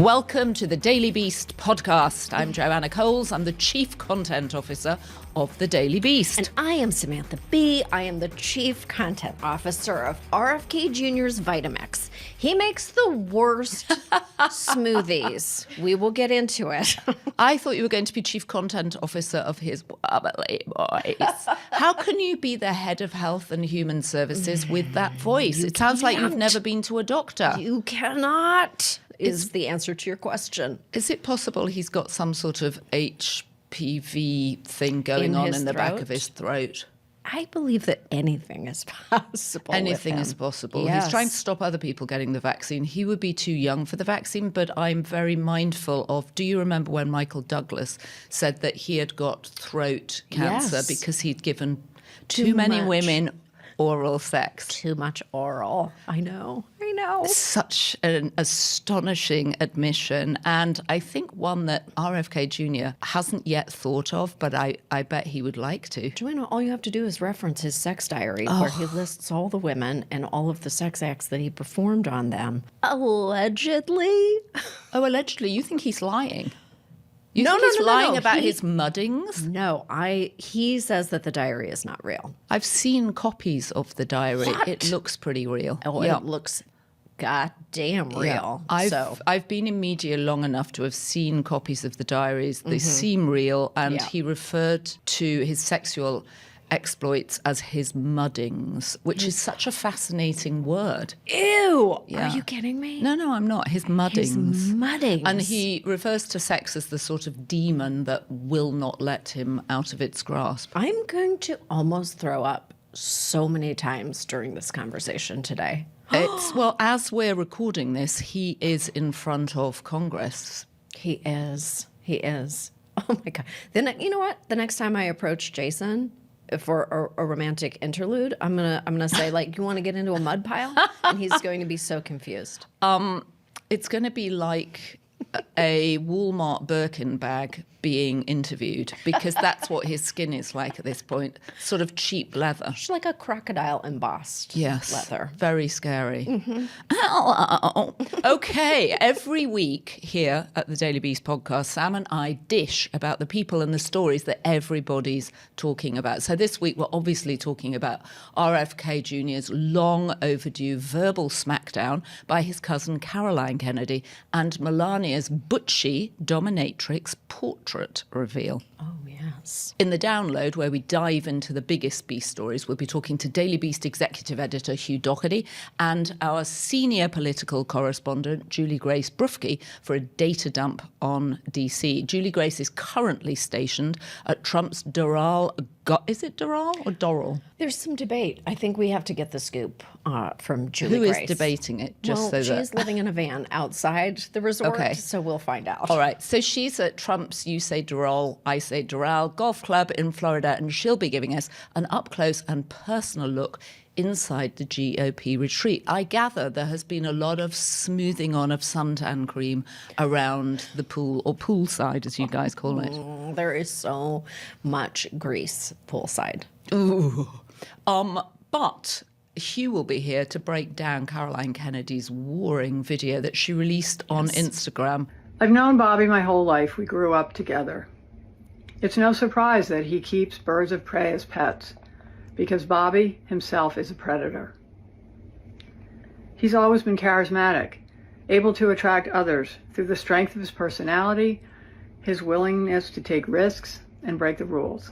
Welcome to the Daily Beast podcast. I'm Joanna Coles. I'm the Chief Content Officer of the Daily Beast. And I am Samantha Bee. I am the Chief Content Officer of RFK Jr.'s Vitamix. He makes the worst smoothies. We will get into it. I thought you were going to be Chief Content Officer of his Wobbly Boys. How can you be the head of Health and Human Services with that voice? It sounds like you've never been to a doctor. You cannot, is the answer to your question. Is it possible he's got some sort of HPV thing going on in the back of his throat? I believe that anything is possible. Anything is possible. Yes. He's trying to stop other people getting the vaccine. He would be too young for the vaccine, but I'm very mindful of, do you remember when Michael Douglas said that he had got throat cancer because he'd given too many women oral sex? Too much oral. I know. Such an astonishing admission, and I think one that RFK Jr. hasn't yet thought of, but I bet he would like to. Joanna, all you have to do is reference his sex diary where he lists all the women and all of the sex acts that he performed on them. Allegedly. Oh, allegedly? You think he's lying? You think he's lying about his muddings? No, he says that the diary is not real. I've seen copies of the diary. What? It looks pretty real. Oh, yeah. It looks goddamn real. Yeah. I've been in media long enough to have seen copies of the diaries. They seem real, and he referred to his sexual exploits as his muddings, which is such a fascinating word. Ew! Yeah. Are you kidding me? No, I'm not. His muddings. His muddings. And he refers to sex as the sort of demon that will not let him out of its grasp. I'm going to almost throw up so many times during this conversation today. Well, as we're recording this, he is in front of Congress. He is. Oh my God. Then you know what? The next time I approach Jason for a romantic interlude, I'm gonna say, like, you want to get into a mud pile? And he's going to be so confused. It's going to be like a Walmart Birkin bag being interviewed, because that's what his skin is like at this point. Sort of cheap leather. It's like a crocodile embossed leather. Very scary. Hello. Okay, every week here at the Daily Beast podcast, Sam and I dish about the people and the stories that everybody's talking about. So this week we're obviously talking about RFK Jr.'s long overdue verbal smackdown by his cousin Caroline Kennedy and Melania's butchy dominatrix portrait reveal. Oh, yes. In the download, where we dive into the biggest Beast stories, we'll be talking to Daily Beast executive editor Hugh Doherty and our senior political correspondent Julie Grace Brufke for a data dump on DC. Julie Grace is currently stationed at Trump's Doral. Is it Doral or Doral? There's some debate. I think we have to get the scoop from Julie Who Grace. is debating it? She's living in a van outside the resort, so we'll find out. All right. So she's at Trump's, you say Doral, I say Doral, golf club in Florida, and she'll be giving us an up-close and personal look inside the GOP retreat. I gather there has been a lot of smoothing on of suntan cream around the pool, or poolside, as you guys call it. There is so much grease poolside. Ooh. But Hugh will be here to break down Caroline Kennedy's warring video that she released on Instagram. I've known Bobby my whole life. We grew up together. It's no surprise that he keeps birds of prey as pets, because Bobby himself is a predator. He's always been charismatic, able to attract others through the strength of his personality, his willingness to take risks and break the rules.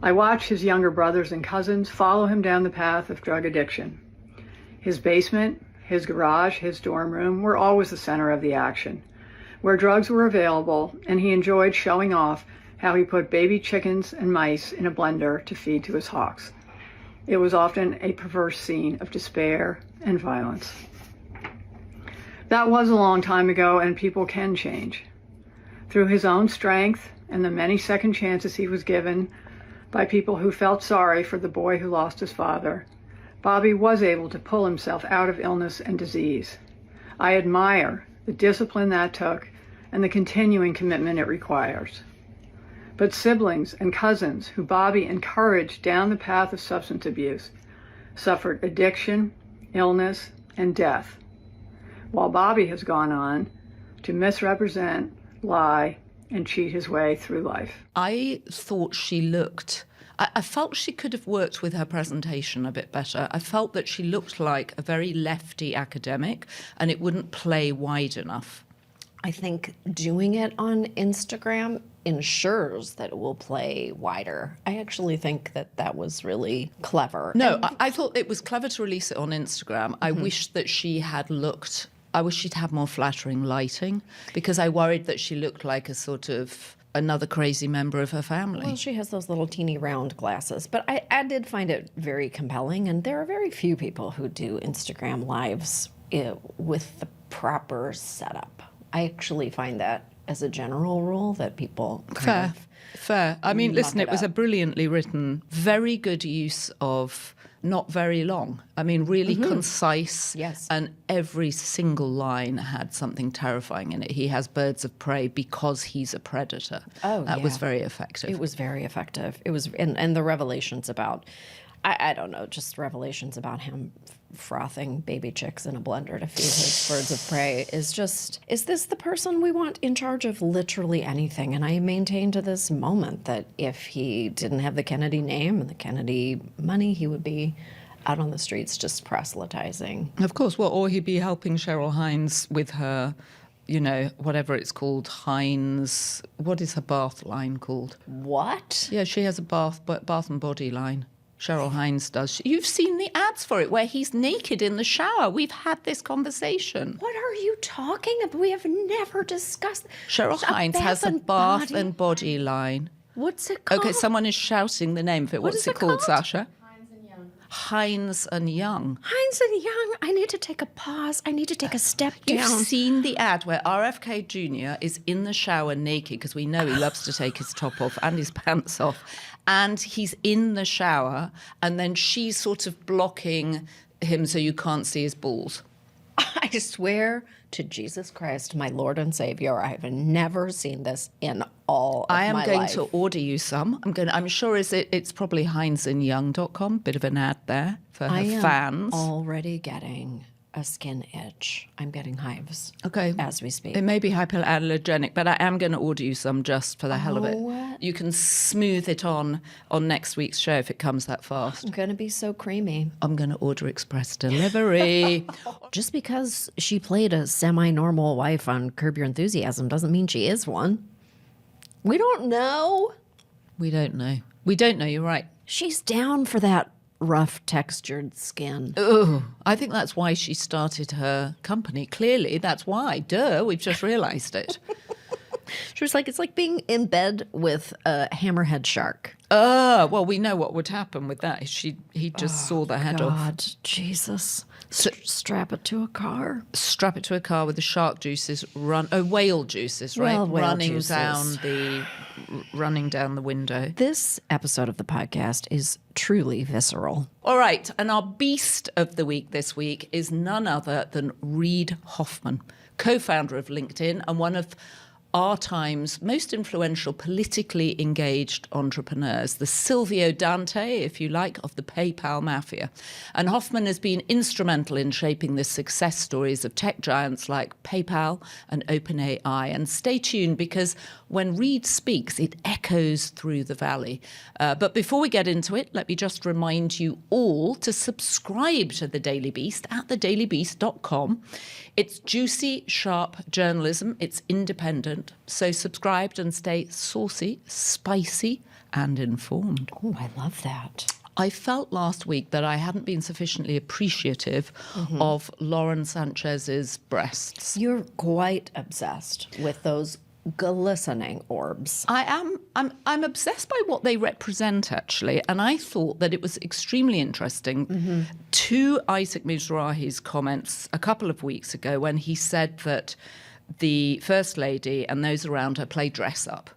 I watch his younger brothers and cousins follow him down the path of drug addiction. His basement, his garage, his dorm room were always the center of the action, where drugs were available, and he enjoyed showing off how he put baby chickens and mice in a blender to feed to his hawks. It was often a perverse scene of despair and violence. That was a long time ago, and people can change. Through his own strength and the many second chances he was given by people who felt sorry for the boy who lost his father, Bobby was able to pull himself out of illness and disease. I admire the discipline that took and the continuing commitment it requires. But siblings and cousins who Bobby encouraged down the path of substance abuse suffered addiction, illness, and death. While Bobby has gone on, to misrepresent, lie, and cheat his way through life. I thought she looked... I felt she could have worked with her presentation a bit better. I felt that she looked like a very lefty academic and it wouldn't play wide enough. I think doing it on Instagram ensures that it will play wider. I actually think that that was really clever. No, I thought it was clever to release it on Instagram. I wish that she had looked... I wish she'd have more flattering lighting because I worried that she looked like a sort of... another crazy member of her family. Well, she has those little teeny round glasses. But I did find it very compelling, and there are very few people who do Instagram lives with the proper setup. I actually find that as a general rule that people Fair. I mean, listen, it was up. a brilliantly written, very good use of not very long. I mean, really concise. Yes. And every single line had something terrifying in it. He has birds of prey because he's a predator. Oh, That was yeah. very effective. It was very effective. It was, and the revelations about, I don't know, just revelations about him frothing baby chicks in a blender to feed his birds of prey is just, is this the person we want in charge of literally anything? And I maintain to this moment that if he didn't have the Kennedy name and the Kennedy money, he would be out on the streets just proselytizing. Of course. Well, or he'd be helping Cheryl Hines with her, you know, whatever it's called, Hines. What is her bath line called? What? Yeah, she has a bath and body line. Cheryl Hines does. You've seen the ads for it where he's naked in the shower. We've had this conversation. What are you talking about? We have never discussed. Cheryl Hines has a bath and body line. What's it called? Okay, someone is shouting the name of it. What's is it it called, called? Sasha? Hines and Young. Hines and Young. I need to take a pause. I need to take a step You've down. seen the ad where RFK Jr. is in the shower naked because we know he loves to take his top off and his pants off. And he's in the shower and then she's sort of blocking him so you can't see his balls. I swear to Jesus Christ, my Lord and Savior, I have never seen this in all of my life. I am going to order you some. I'm sure it's probably HeinzandYoung.com. Bit of an ad there for her fans. Already getting a skin itch. I'm getting hives. Okay. As we speak. It may be hypoallergenic, but I am going to order you some just for the hell of it. You can smooth it on next week's show if it comes that fast. I'm going to be so creamy. I'm going to order express delivery. Just because she played a semi-normal wife on Curb Your Enthusiasm doesn't mean she is one. We don't know. We don't know. We don't know, you're right. She's down for that rough textured skin. Oh, I think that's why she started her company. Clearly, that's why. Duh, we've just realised it. She was like, it's like being in bed with a hammerhead shark. Well, we know what would happen with that. He just saw the head off. God, Jesus. Strap it to a car. Strap it to a car with the shark juices whale juices, right? Well, whale running juices. running down the window. This episode of the podcast is truly visceral. All right, and our beast of the week this week is none other than Reid Hoffman, co-founder of LinkedIn and one of our time's most influential politically engaged entrepreneurs, the Silvio Dante, if you like, of the PayPal mafia. And Hoffman has been instrumental in shaping the success stories of tech giants like PayPal and OpenAI. And stay tuned because when Reid speaks, it echoes through the valley. But before we get into it, let me just remind you all to subscribe to The Daily Beast at thedailybeast.com. It's juicy, sharp journalism. It's independent. So subscribed and stay saucy, spicy, and informed. Oh, I love that. I felt last week that I hadn't been sufficiently appreciative of Lauren Sanchez's breasts. You're quite obsessed with those glistening orbs. I'm obsessed by what they represent, actually, and I thought that it was extremely interesting to Isaac Mizrahi's comments a couple of weeks ago when he said that the First Lady and those around her play dress up.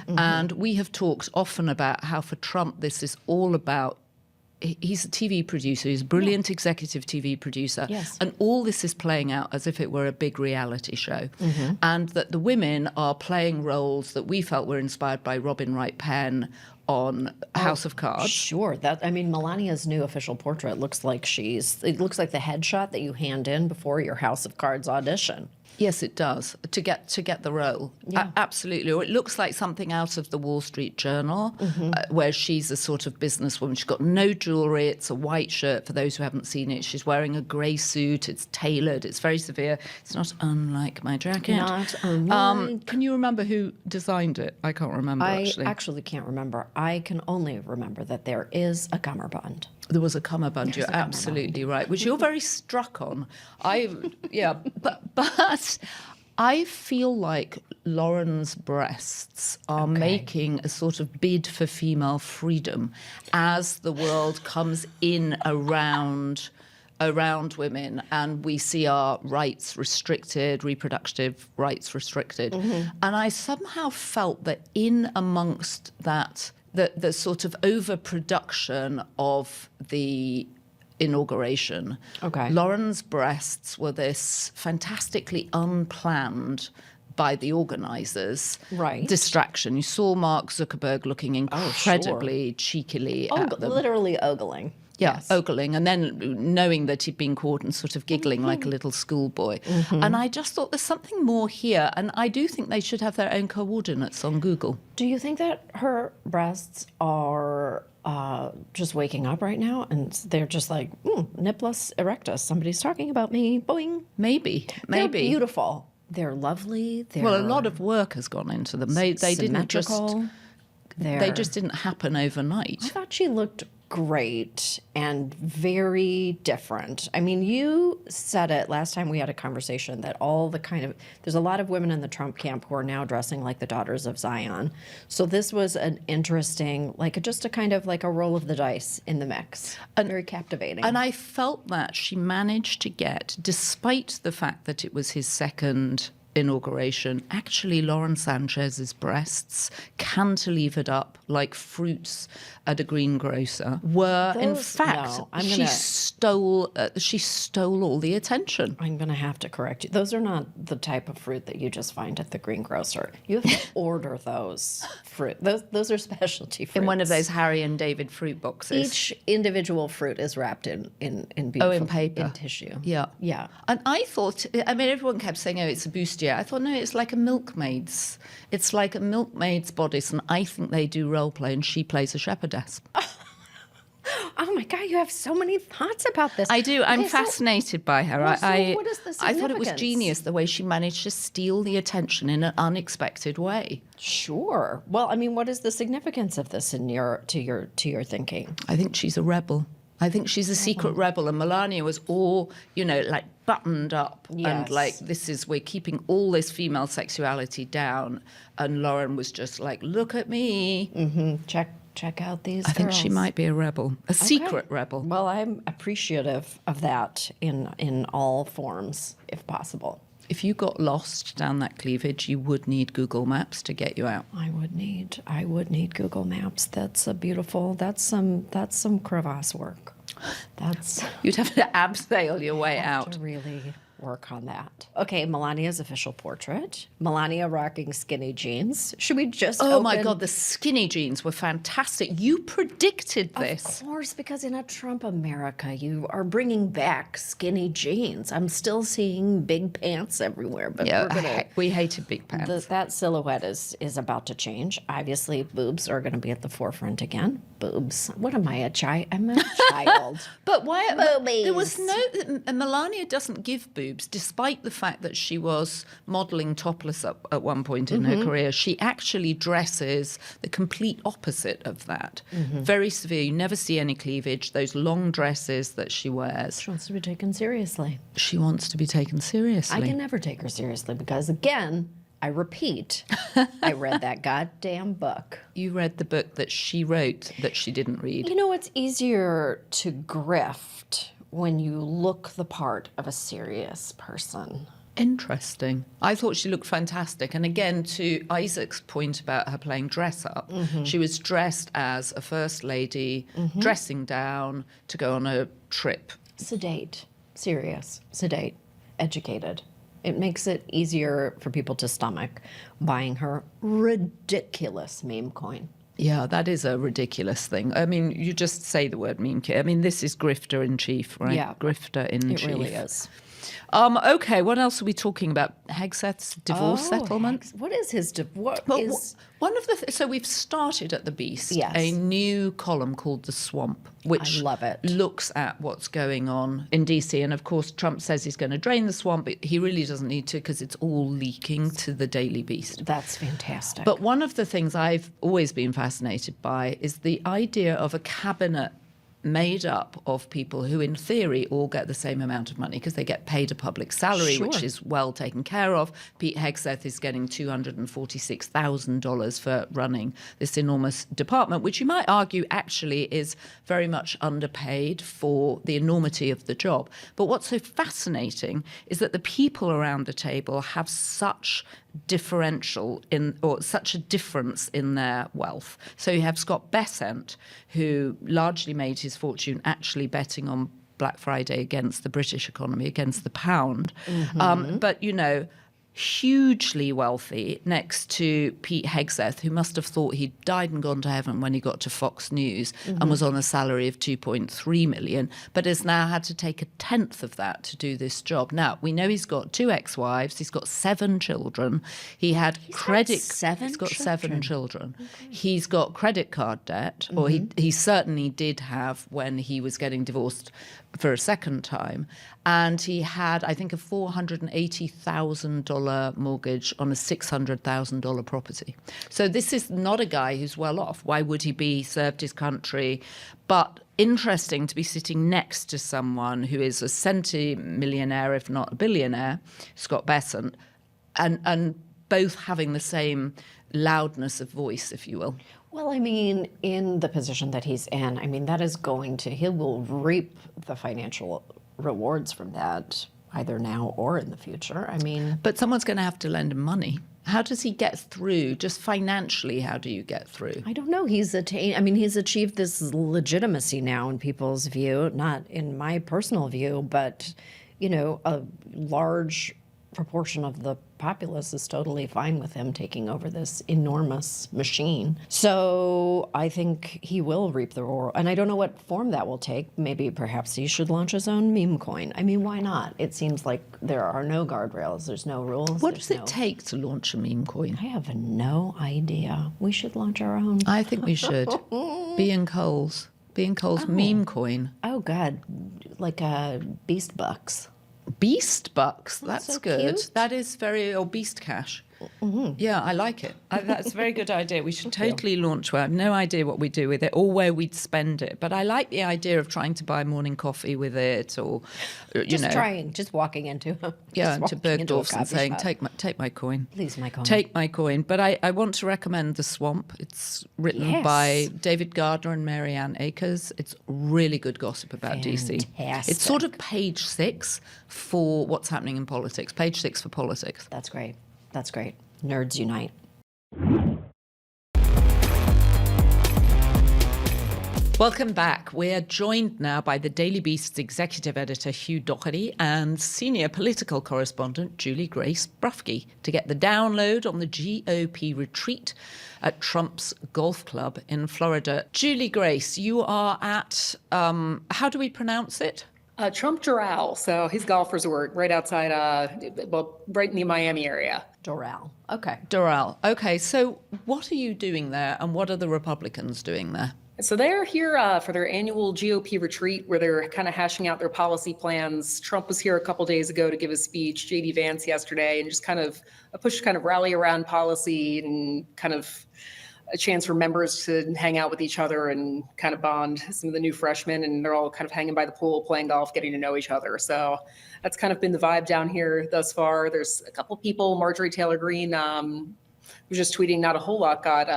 And we have talked often about how for Trump this is all about, he's a TV producer, he's a brilliant executive TV producer, Yes. and all this is playing out as if it were a big reality show. And that the women are playing roles that we felt were inspired by Robin Wright Penn on House of Cards. Sure. Melania's new official portrait looks like it looks like the headshot that you hand in before your House of Cards audition. Yes, it does, to get the role. Yeah. Absolutely. Or it looks like something out of the Wall Street Journal, where she's a sort of businesswoman. She's got no jewellery. It's a white shirt, for those who haven't seen it. She's wearing a grey suit. It's tailored. It's very severe. It's not unlike my jacket. Not unlike. Can you remember who designed it? I can't remember, I actually. actually can't remember. I can only remember that there is a cummerbund. There was a cummerbund. You're absolutely right, which you're very struck on. But I feel like Lauren's breasts are making a sort of bid for female freedom as the world comes in around women, and we see our rights restricted, reproductive rights restricted. And I somehow felt that in amongst that, the sort of overproduction of the inauguration, Lauren's breasts were this fantastically unplanned by the organisers distraction. You saw Mark Zuckerberg looking incredibly cheekily at them. Literally ogling. Yeah, Yes. ogling, and then knowing that he'd been caught and sort of giggling like a little schoolboy. And I just thought there's something more here, and I do think they should have their own coordinates on Google. Do you think that her breasts are just waking up right now and they're just like, niplus erectus, somebody's talking about me, boing. Maybe. They're beautiful. They're lovely. They're Well, a lot of work has gone into them. They didn't just symmetrical. they just didn't happen overnight. I thought she looked great and very different. I mean, you said it last time we had a conversation that there's a lot of women in the Trump camp who are now dressing like the daughters of Zion. So this was an interesting, just a kind of like a roll of the dice in the mix. Very captivating. And I felt that she managed to get, despite the fact that it was his second inauguration, actually Lauren Sanchez's breasts, cantilevered up like fruits at a greengrocer, were in fact she stole all the attention. I'm going to have to correct you. Those are not the type of fruit that you just find at the greengrocer. You have to order those fruit. Those are specialty fruits. In one of those Harry and David fruit boxes. Each individual fruit is wrapped in beautiful in paper. in tissue. Yeah. Yeah. And I thought, everyone kept saying, it's a bustier. I thought, no, it's like a milkmaid's. It's like a milkmaid's bodice, and I think they do role play, and she plays a shepherdess. Oh my God, you have so many thoughts about this. I do. I'm fascinated by her. What is the I thought it was significance? genius the way she managed to steal the attention in an unexpected way. Sure. Well, what is the significance of this to your thinking? I think she's a rebel. I think she's a secret rebel, and Melania was all, buttoned up and we're keeping all this female sexuality down, and Lauren was just like, look at me. Mm-hmm. Check out these girls. I think she might be a rebel, a secret rebel. Well, I'm appreciative of that in all forms, if possible. If you got lost down that cleavage, you would need Google Maps to get you out. I would need Google Maps. That's some crevasse work. You'd have to abseil your way out. To really work on that. Okay, Melania's official portrait. Melania rocking skinny jeans. Should we just my God, the skinny jeans were fantastic. You predicted this. Of course, because in a Trump America, you are bringing back skinny jeans. I'm still seeing big pants everywhere, but we hated big pants. That silhouette is about to change. Obviously, boobs are going to be at the forefront again. Boobs. What am I, a child? I'm a child. But why? Boobies. There was Melania doesn't give boobs, despite the fact that she was modelling topless at one point in her career. She actually dresses the complete opposite of that. Very severe. You never see any cleavage. Those long dresses that she wears. She wants to be taken seriously. She wants to be taken seriously. I can never take her seriously because, again, I repeat, I read that goddamn book. You read the book that she wrote that she didn't read. It's easier to grift when you look the part of a serious person. Interesting. I thought she looked fantastic. And again, to Isaac's point about her playing dress up, she was dressed as a first lady, dressing down to go on a trip. Sedate, serious, sedate, educated. It makes it easier for people to stomach buying her ridiculous meme coin. Yeah, that is a ridiculous thing. You just say the word meme coin. This is grifter in chief, right? Yeah. Grifter in chief. It really is. Okay, what else are we talking about? Hegseth's divorce settlement? What is his divorce? One of the so we've started at the Beast a new column called The Swamp, which I love it. looks at what's going on in DC. And of course, Trump says he's going to drain the swamp, but he really doesn't need to because it's all leaking to the Daily Beast. That's fantastic. But one of the things I've always been fascinated by is the idea of a cabinet made up of people who in theory all get the same amount of money because they get paid a public salary, which is well taken care of. Pete Hegseth is getting $246,000 for running this enormous department, which you might argue actually is very much underpaid for the enormity of the job. But what's so fascinating is that the people around the table have such such a difference in their wealth. So you have Scott Bessent, who largely made his fortune actually betting on Black Friday against the British economy, against the pound. But, hugely wealthy next to Pete Hegseth, who must have thought he'd died and gone to heaven when he got to Fox News and was on a salary of $2.3 million, but has now had to take a tenth of that to do this job. Now, we know he's got 2 ex-wives, he's got 7 children. He's got 7 children. Okay. He's got credit card debt, or he certainly did have when he was getting divorced for a second time. And he had, I think, a $480,000 mortgage on a $600,000 property. So this is not a guy who's well off. Why would he be? Served his country. But interesting to be sitting next to someone who is a centimillionaire, if not a billionaire, Scott Bessent, and both having the same loudness of voice, if you will. Well, I mean, in the position that he's in, I mean, that is he will reap the financial rewards from that either now or in the future. I mean, but someone's going to have to lend him money. How does he get through? Just financially, how do you get through? I don't know. He's achieved this legitimacy now in people's view, not in my personal view, but, a large proportion of the populace is totally fine with him taking over this enormous machine. So I think he will reap the reward. And I don't know what form that will take. Maybe perhaps he should launch his own meme coin. I mean, why not? It seems like there are no guardrails. There's no rules. What does it take to launch a meme coin? I have no idea. We should launch our own. I think we should. Be Cole's meme coin. Oh, God. Like Beast Bucks. Beast Bucks, that's so good. Cute. That is or Beast Cash. Yeah, I like it. That's a very good idea. We should totally launch one. I have no idea what we do with it or where we'd spend it. But I like the idea of trying to buy morning coffee with it or, just walking into to Bergdorf's and saying, take my coin. Please, my coin. Take my coin. But I want to recommend The Swamp. It's written by David Gardner and Mary Ann Akers. It's really good gossip about DC. It's sort of page 6 for what's happening in politics. Page 6 for politics. That's great. That's great. Nerds unite. Welcome back. We're joined now by the Daily Beast's executive editor, Hugh Doherty, and senior political correspondent, Julie Grace Brufke, to get the download on the GOP retreat at Trump's golf club in Florida. Julie Grace, you are at, how do we pronounce it? Trump Doral. So his golf resort right outside, right in the Miami area. Doral. Okay. Doral. Okay. So what are you doing there and what are the Republicans doing there? So they're here for their annual GOP retreat where they're kind of hashing out their policy plans. Trump was here a couple days ago to give a speech, J.D. Vance yesterday, and just kind of a push to kind of rally around policy and kind of a chance for members to hang out with each other and kind of bond. Some of the new freshmen, and they're all kind of hanging by the pool, playing golf, getting to know each other. So that's kind of been the vibe down here thus far. There's a couple people, Marjorie Taylor Greene, was just tweeting, not a whole lot got,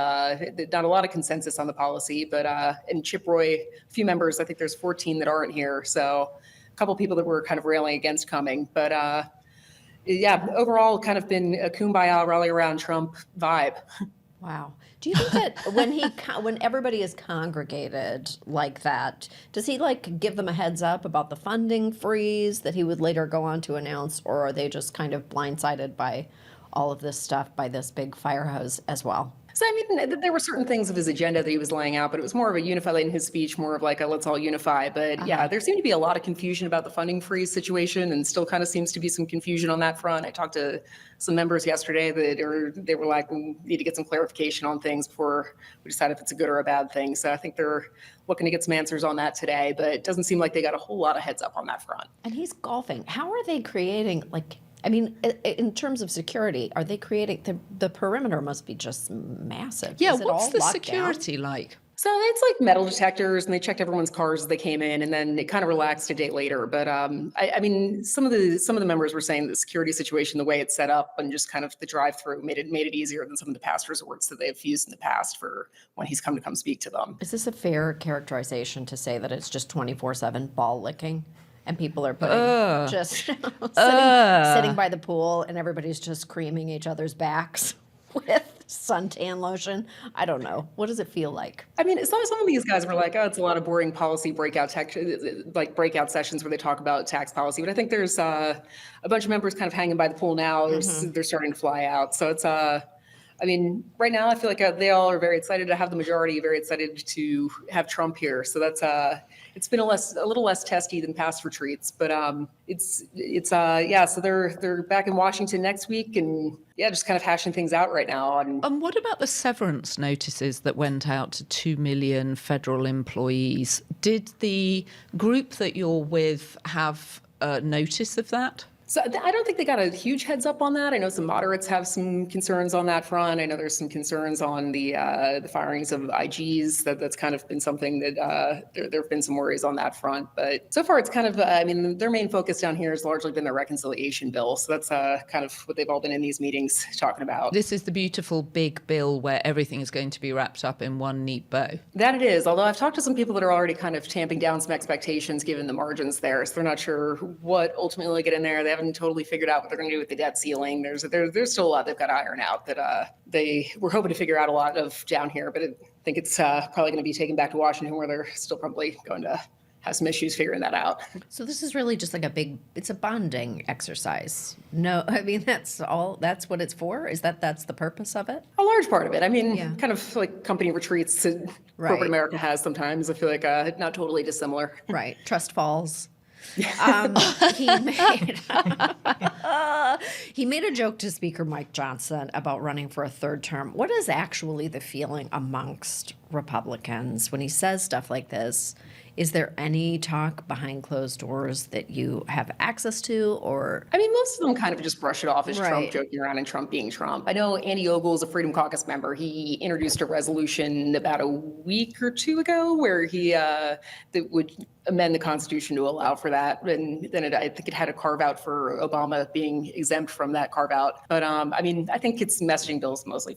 not a lot of consensus on the policy, but, and Chip Roy, a few members, I think there's 14 that aren't here. So a couple people that were kind of railing against coming, but yeah, overall kind of been a kumbaya rally around Trump vibe. Wow. Do you think that when everybody is congregated like that, does he give them a heads up about the funding freeze that he would later go on to announce, or are they just kind of blindsided by all of this stuff, by this big fire hose as well? So, I mean, there were certain things of his agenda that he was laying out, but it was more of a unified in his speech, more of like a let's all unify. But yeah, there seemed to be a lot of confusion about the funding freeze situation, and still kind of seems to be some confusion on that front. I talked to some members yesterday they were like, we need to get some clarification on things before we decide if it's a good or a bad thing. So I think they're looking to get some answers on that today, but it doesn't seem like they got a whole lot of heads up on that front. And he's golfing. How are they creating, like, I mean, in terms of security, are they creating, the perimeter must be just massive. Yeah, Is it what's all the locked security down? like? So it's like metal detectors, and they checked everyone's cars as they came in, and then it kind of relaxed a day later. But I mean, some of the members were saying the security situation, the way it's set up, and just kind of the drive-through made it easier than some of the past resorts that they've used in the past for when he's come speak to them. Is this a fair characterization to say that it's just 24/7 ball licking? And people are putting just sitting by the pool, and everybody's just creaming each other's backs with suntan lotion. I don't know. What does it feel like? I mean, some of these guys were like, oh, it's a lot of boring policy breakout sessions where they talk about tax policy. But I think there's a bunch of members kind of hanging by the pool now. They're starting to fly out. So it's I mean, right now I feel like they all are very excited to have the majority, very excited to have Trump here. So that's it's been a little less testy than past retreats, but yeah. So they're back in Washington next week, and yeah, just kind of hashing things out right now. And what about the severance notices that went out to 2 million federal employees? Did the group that you're with have notice of that? So I don't think they got a huge heads up on that. I know some moderates have some concerns on that front. I know there's some concerns on the firings of IGs. That's kind of been something that there have been some worries on that front. But so far, it's kind of I mean, their main focus down here has largely been the reconciliation bill. So that's kind of what they've all been in these meetings talking about. This is the beautiful big bill where everything is going to be wrapped up in one neat bow. That it is. Although I've talked to some people that are already kind of tamping down some expectations given the margins there. So they're not sure what ultimately will get in there. They haven't totally figured out what they're going to do with the debt ceiling. There's still a lot they've got to iron out that they were hoping to figure out a lot of down here, but I think it's probably going to be taken back to Washington where they're still probably going to have some issues figuring that out. So this is really just like it's a bonding exercise. No, I mean, that's what it's for? Is that's the purpose of it? A large part of it. I mean, Yeah. kind of like company retreats that Right. corporate America has sometimes. I feel like not totally dissimilar. Right. Trust falls. He made a joke to Speaker Mike Johnson about running for a third term. What is actually the feeling amongst Republicans when he says stuff like this? Is there any talk behind closed doors that you have access to, or? I mean, most of them kind of just brush it off as Trump Right. joking around and Trump being Trump. I know Andy Ogle is a Freedom Caucus member. He introduced a resolution about a week or two ago where he that would amend the Constitution to allow for that. And then I think it had a carve out for Obama being exempt from that carve out. But I mean, I think it's messaging bills mostly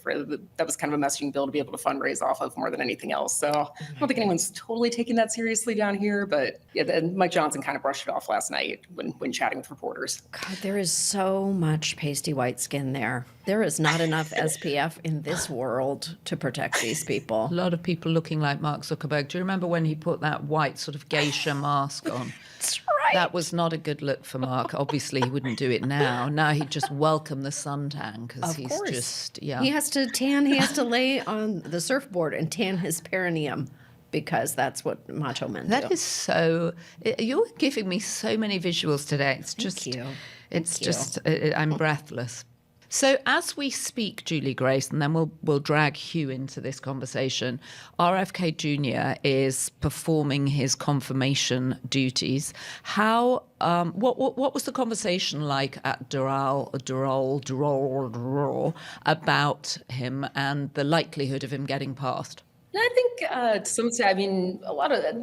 that was kind of a messaging bill to be able to fundraise off of more than anything else. So I don't think anyone's totally taking that seriously down here. But yeah, then Mike Johnson kind of brushed it off last night when chatting with reporters. God, there is so much pasty white skin there. There is not enough SPF in this world to protect these people. A lot of people looking like Mark Zuckerberg. Do you remember when he put that white sort of geisha mask on? That's right. That was not a good look for Mark. Obviously, he wouldn't do it now. Now he'd just welcome the suntan because Of he's course. just, yeah. He has to tan. He has to lay on the surfboard and tan his perineum because that's what macho men do. That is so. You're giving me so many visuals today. It's just. you. It's Thank you. just. I'm breathless. So as we speak, Julie Grace, and then we'll drag Hugh into this conversation. RFK Jr. is performing his confirmation duties. How? What was the conversation like at Doral about him and the likelihood of him getting passed? I think to some extent, I mean,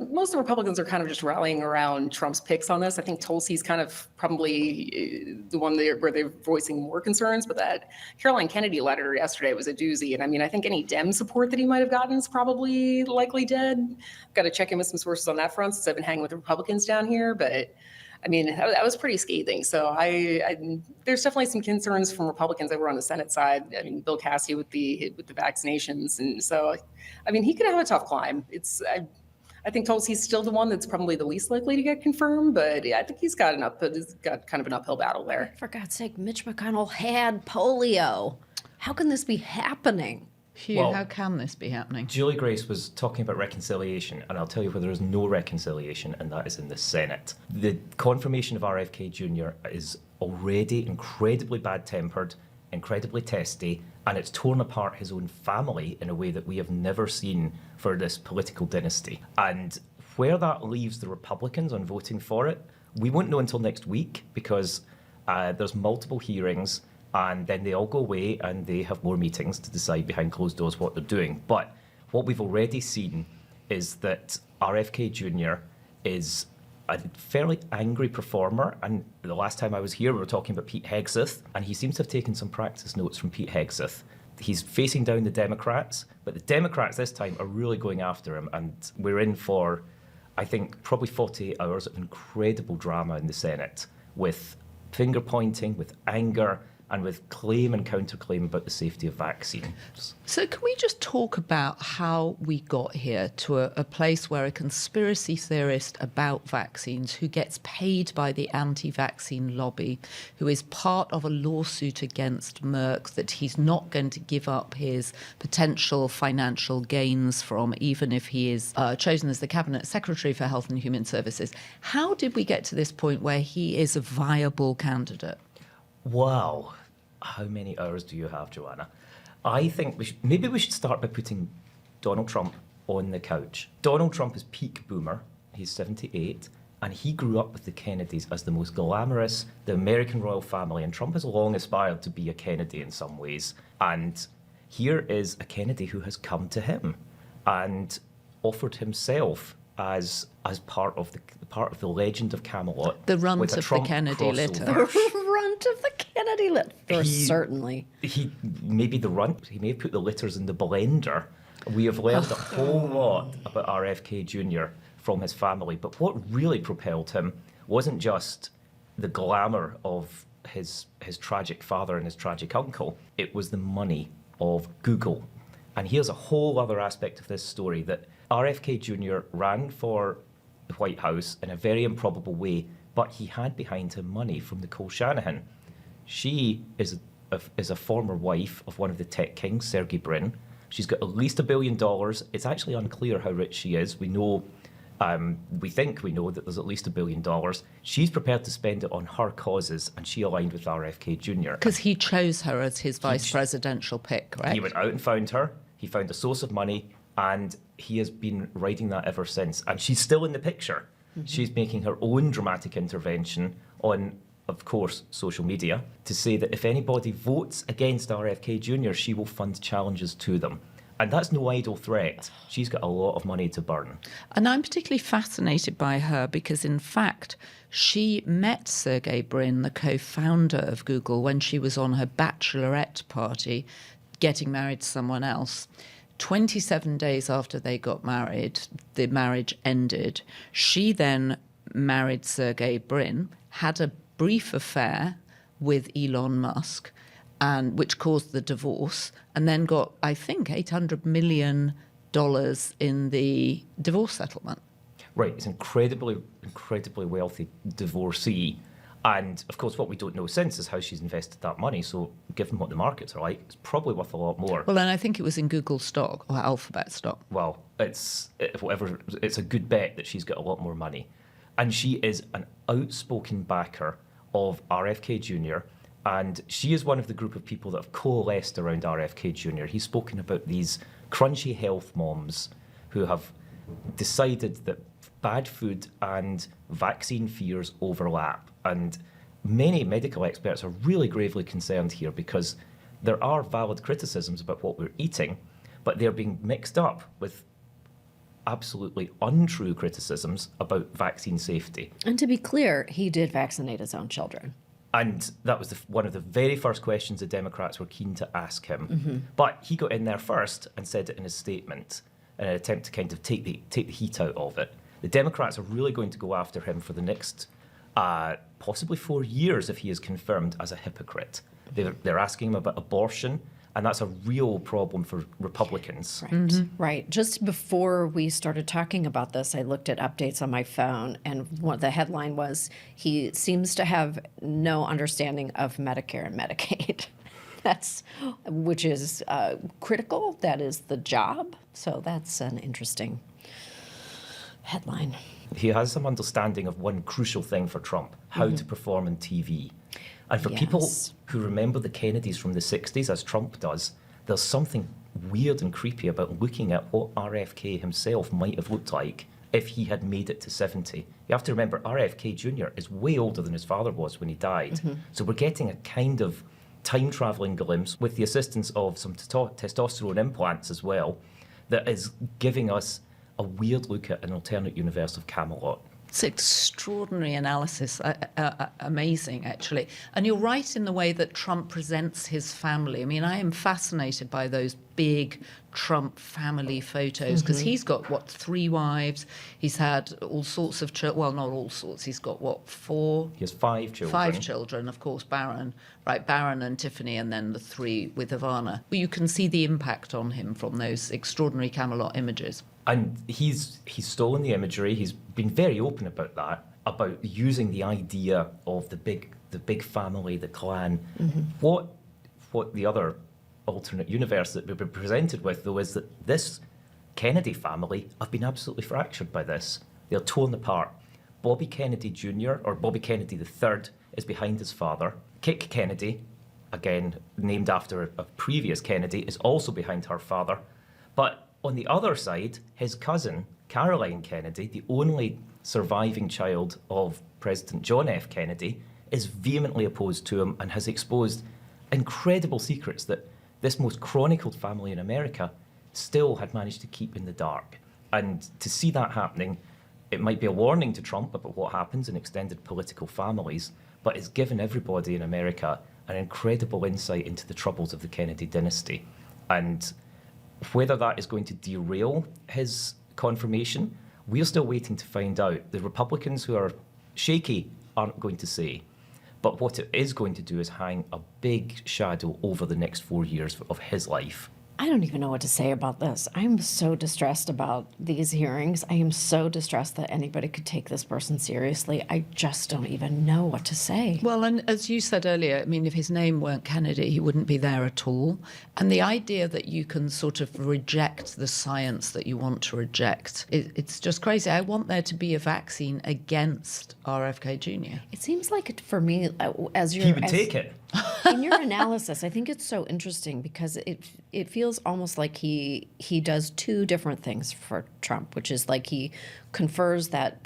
most of the Republicans are kind of just rallying around Trump's picks on this. I think Tulsi's kind of probably the one where they're voicing more concerns, but that Caroline Kennedy letter yesterday was a doozy. And I mean, I think any Dem support that he might have gotten is probably likely dead. Got to check in with some sources on that front since I've been hanging with the Republicans down here, but I mean, that was pretty scathing. So there's definitely some concerns from Republicans over on the Senate side. I mean, Bill Cassidy with the vaccinations, and so I mean, he could have a tough climb. I think Tulsi's still the one that's probably the least likely to get confirmed, but yeah, I think he's got kind of an uphill battle there. For God's sake, Mitch McConnell had polio. How can this be happening? Hugh, Well, how can this be happening? Julie Grace was talking about reconciliation, and I'll tell you where there is no reconciliation, and that is in the Senate. The confirmation of RFK Jr. is already incredibly bad-tempered, incredibly testy, and it's torn apart his own family in a way that we have never seen for this political dynasty. And where that leaves the Republicans on voting for it, we won't know until next week, because there's multiple hearings, and then they all go away and they have more meetings to decide behind closed doors what they're doing. But what we've already seen is that RFK Jr. is a fairly angry performer. And the last time I was here, we were talking about Pete Hegseth, and he seems to have taken some practice notes from Pete Hegseth. He's facing down the Democrats, but the Democrats this time are really going after him. And we're in for, I think, probably 48 hours of incredible drama in the Senate, with finger pointing, with anger, and with claim and counterclaim about the safety of vaccines. So can we just talk about how we got here to a place where a conspiracy theorist about vaccines, who gets paid by the anti-vaccine lobby, who is part of a lawsuit against Merck that he's not going to give up his potential financial gains from, even if he is chosen as the Cabinet Secretary for Health and Human Services. How did we get to this point where he is a viable candidate? Wow. How many hours do you have, Joanna? I think maybe we should start by putting Donald Trump on the couch. Donald Trump is peak boomer. He's 78, and he grew up with the Kennedys as the most glamorous, the American royal family, and Trump has long aspired to be a Kennedy in some ways. And here is a Kennedy who has come to him and offered himself as part of the legend of Camelot. The runt with a of the Trump Kennedy litter. crossover. Runt of the Kennedy litter, certainly. He may be the runt. He may have put the litters in the blender. We have learned a whole lot about RFK Jr. from his family. But what really propelled him wasn't just the glamour of his tragic father and his tragic uncle. It was the money of Google. And here's a whole other aspect of this story, that RFK Jr. ran for the White House in a very improbable way, but he had behind him money from Nicole Shanahan. She is a former wife of one of the tech kings, Sergey Brin. She's got at least $1 billion. It's actually unclear how rich she is. We know, we think we know that there's at least $1 billion. She's prepared to spend it on her causes, and she aligned with RFK Jr. Because he chose her as his vice presidential pick, right? He went out and found her. He found a source of money, and he has been riding that ever since. And she's still in the picture. Mm-hmm. She's making her own dramatic intervention on, of course, social media to say that if anybody votes against RFK Jr., she will fund challenges to them. And that's no idle threat. She's got a lot of money to burn. And I'm particularly fascinated by her because, in fact, she met Sergey Brin, the co-founder of Google, when she was on her bachelorette party, getting married to someone else. 27 days after they got married, the marriage ended. She then married Sergey Brin, had a brief affair with Elon Musk, and which caused the divorce, and then got, I think, $800 million in the divorce settlement. Right, it's incredibly wealthy divorcee. And, of course, what we don't know since is how she's invested that money. So, given what the markets are like, it's probably worth a lot more. Well, and I think it was in Google stock or Alphabet stock. Well, it's a good bet that she's got a lot more money. And she is an outspoken backer of RFK Jr., and she is one of the group of people that have coalesced around RFK Jr. He's spoken about these crunchy health moms who have decided that bad food and vaccine fears overlap. And many medical experts are really gravely concerned here because there are valid criticisms about what we're eating, but they're being mixed up with absolutely untrue criticisms about vaccine safety. And to be clear, he did vaccinate his own children. And that was one of the very first questions the Democrats were keen to ask him. Mm-hmm. But he got in there first and said it in his statement in an attempt to kind of take the heat out of it. The Democrats are really going to go after him for the next possibly 4 years if he is confirmed as a hypocrite. They're asking him about abortion, and that's a real problem for Republicans. Right, right. Just before we started talking about this, I looked at updates on my phone, and the headline was, he seems to have no understanding of Medicare and Medicaid. which is critical. That is the job. So that's an interesting headline. He has some understanding of one crucial thing for Trump, how to perform on TV. And for people who remember the Kennedys from the 60s, as Trump does, there's something weird and creepy about looking at what RFK himself might have looked like if he had made it to 70. You have to remember, RFK Jr. is way older than his father was when he died. So we're getting a kind of time-traveling glimpse with the assistance of some testosterone implants as well that is giving us a weird look at an alternate universe of Camelot. It's extraordinary analysis, amazing actually. And you're right in the way that Trump presents his family. I mean, I am fascinated by those big Trump family photos because he's got, 3 wives? He's had all sorts of children. Well, not all sorts. He's got, 4? He has 5 children. 5 children, of course, Barron and Tiffany, and then the 3 with Ivana. But you can see the impact on him from those extraordinary Camelot images. And he's stolen the imagery. He's been very open about that, about using the idea of the big family, the clan. What the other alternate universe that we've been presented with, though, is that this Kennedy family have been absolutely fractured by this. They're torn apart. Bobby Kennedy Jr., or Bobby Kennedy III, is behind his father. Kik Kennedy, again named after a previous Kennedy, is also behind her father. But on the other side, his cousin, Caroline Kennedy, the only surviving child of President John F. Kennedy, is vehemently opposed to him and has exposed incredible secrets that this most chronicled family in America still had managed to keep in the dark. And to see that happening, it might be a warning to Trump about what happens in extended political families, but it's given everybody in America an incredible insight into the troubles of the Kennedy dynasty. And whether that is going to derail his confirmation, we're still waiting to find out. The Republicans who are shaky aren't going to say. But what it is going to do is hang a big shadow over the next 4 years of his life. I don't even know what to say about this. I'm so distressed about these hearings. I am so distressed that anybody could take this person seriously. I just don't even know what to say. Well, and as you said earlier, I mean, if his name weren't Kennedy, he wouldn't be there at all. And the idea that you can sort of reject the science that you want to reject, it's just crazy. I want there to be a vaccine against RFK Jr. It seems like, for me, as you're... He would take it. In your analysis, I think it's so interesting because it feels almost like he does 2 different things for Trump, which is like he confers that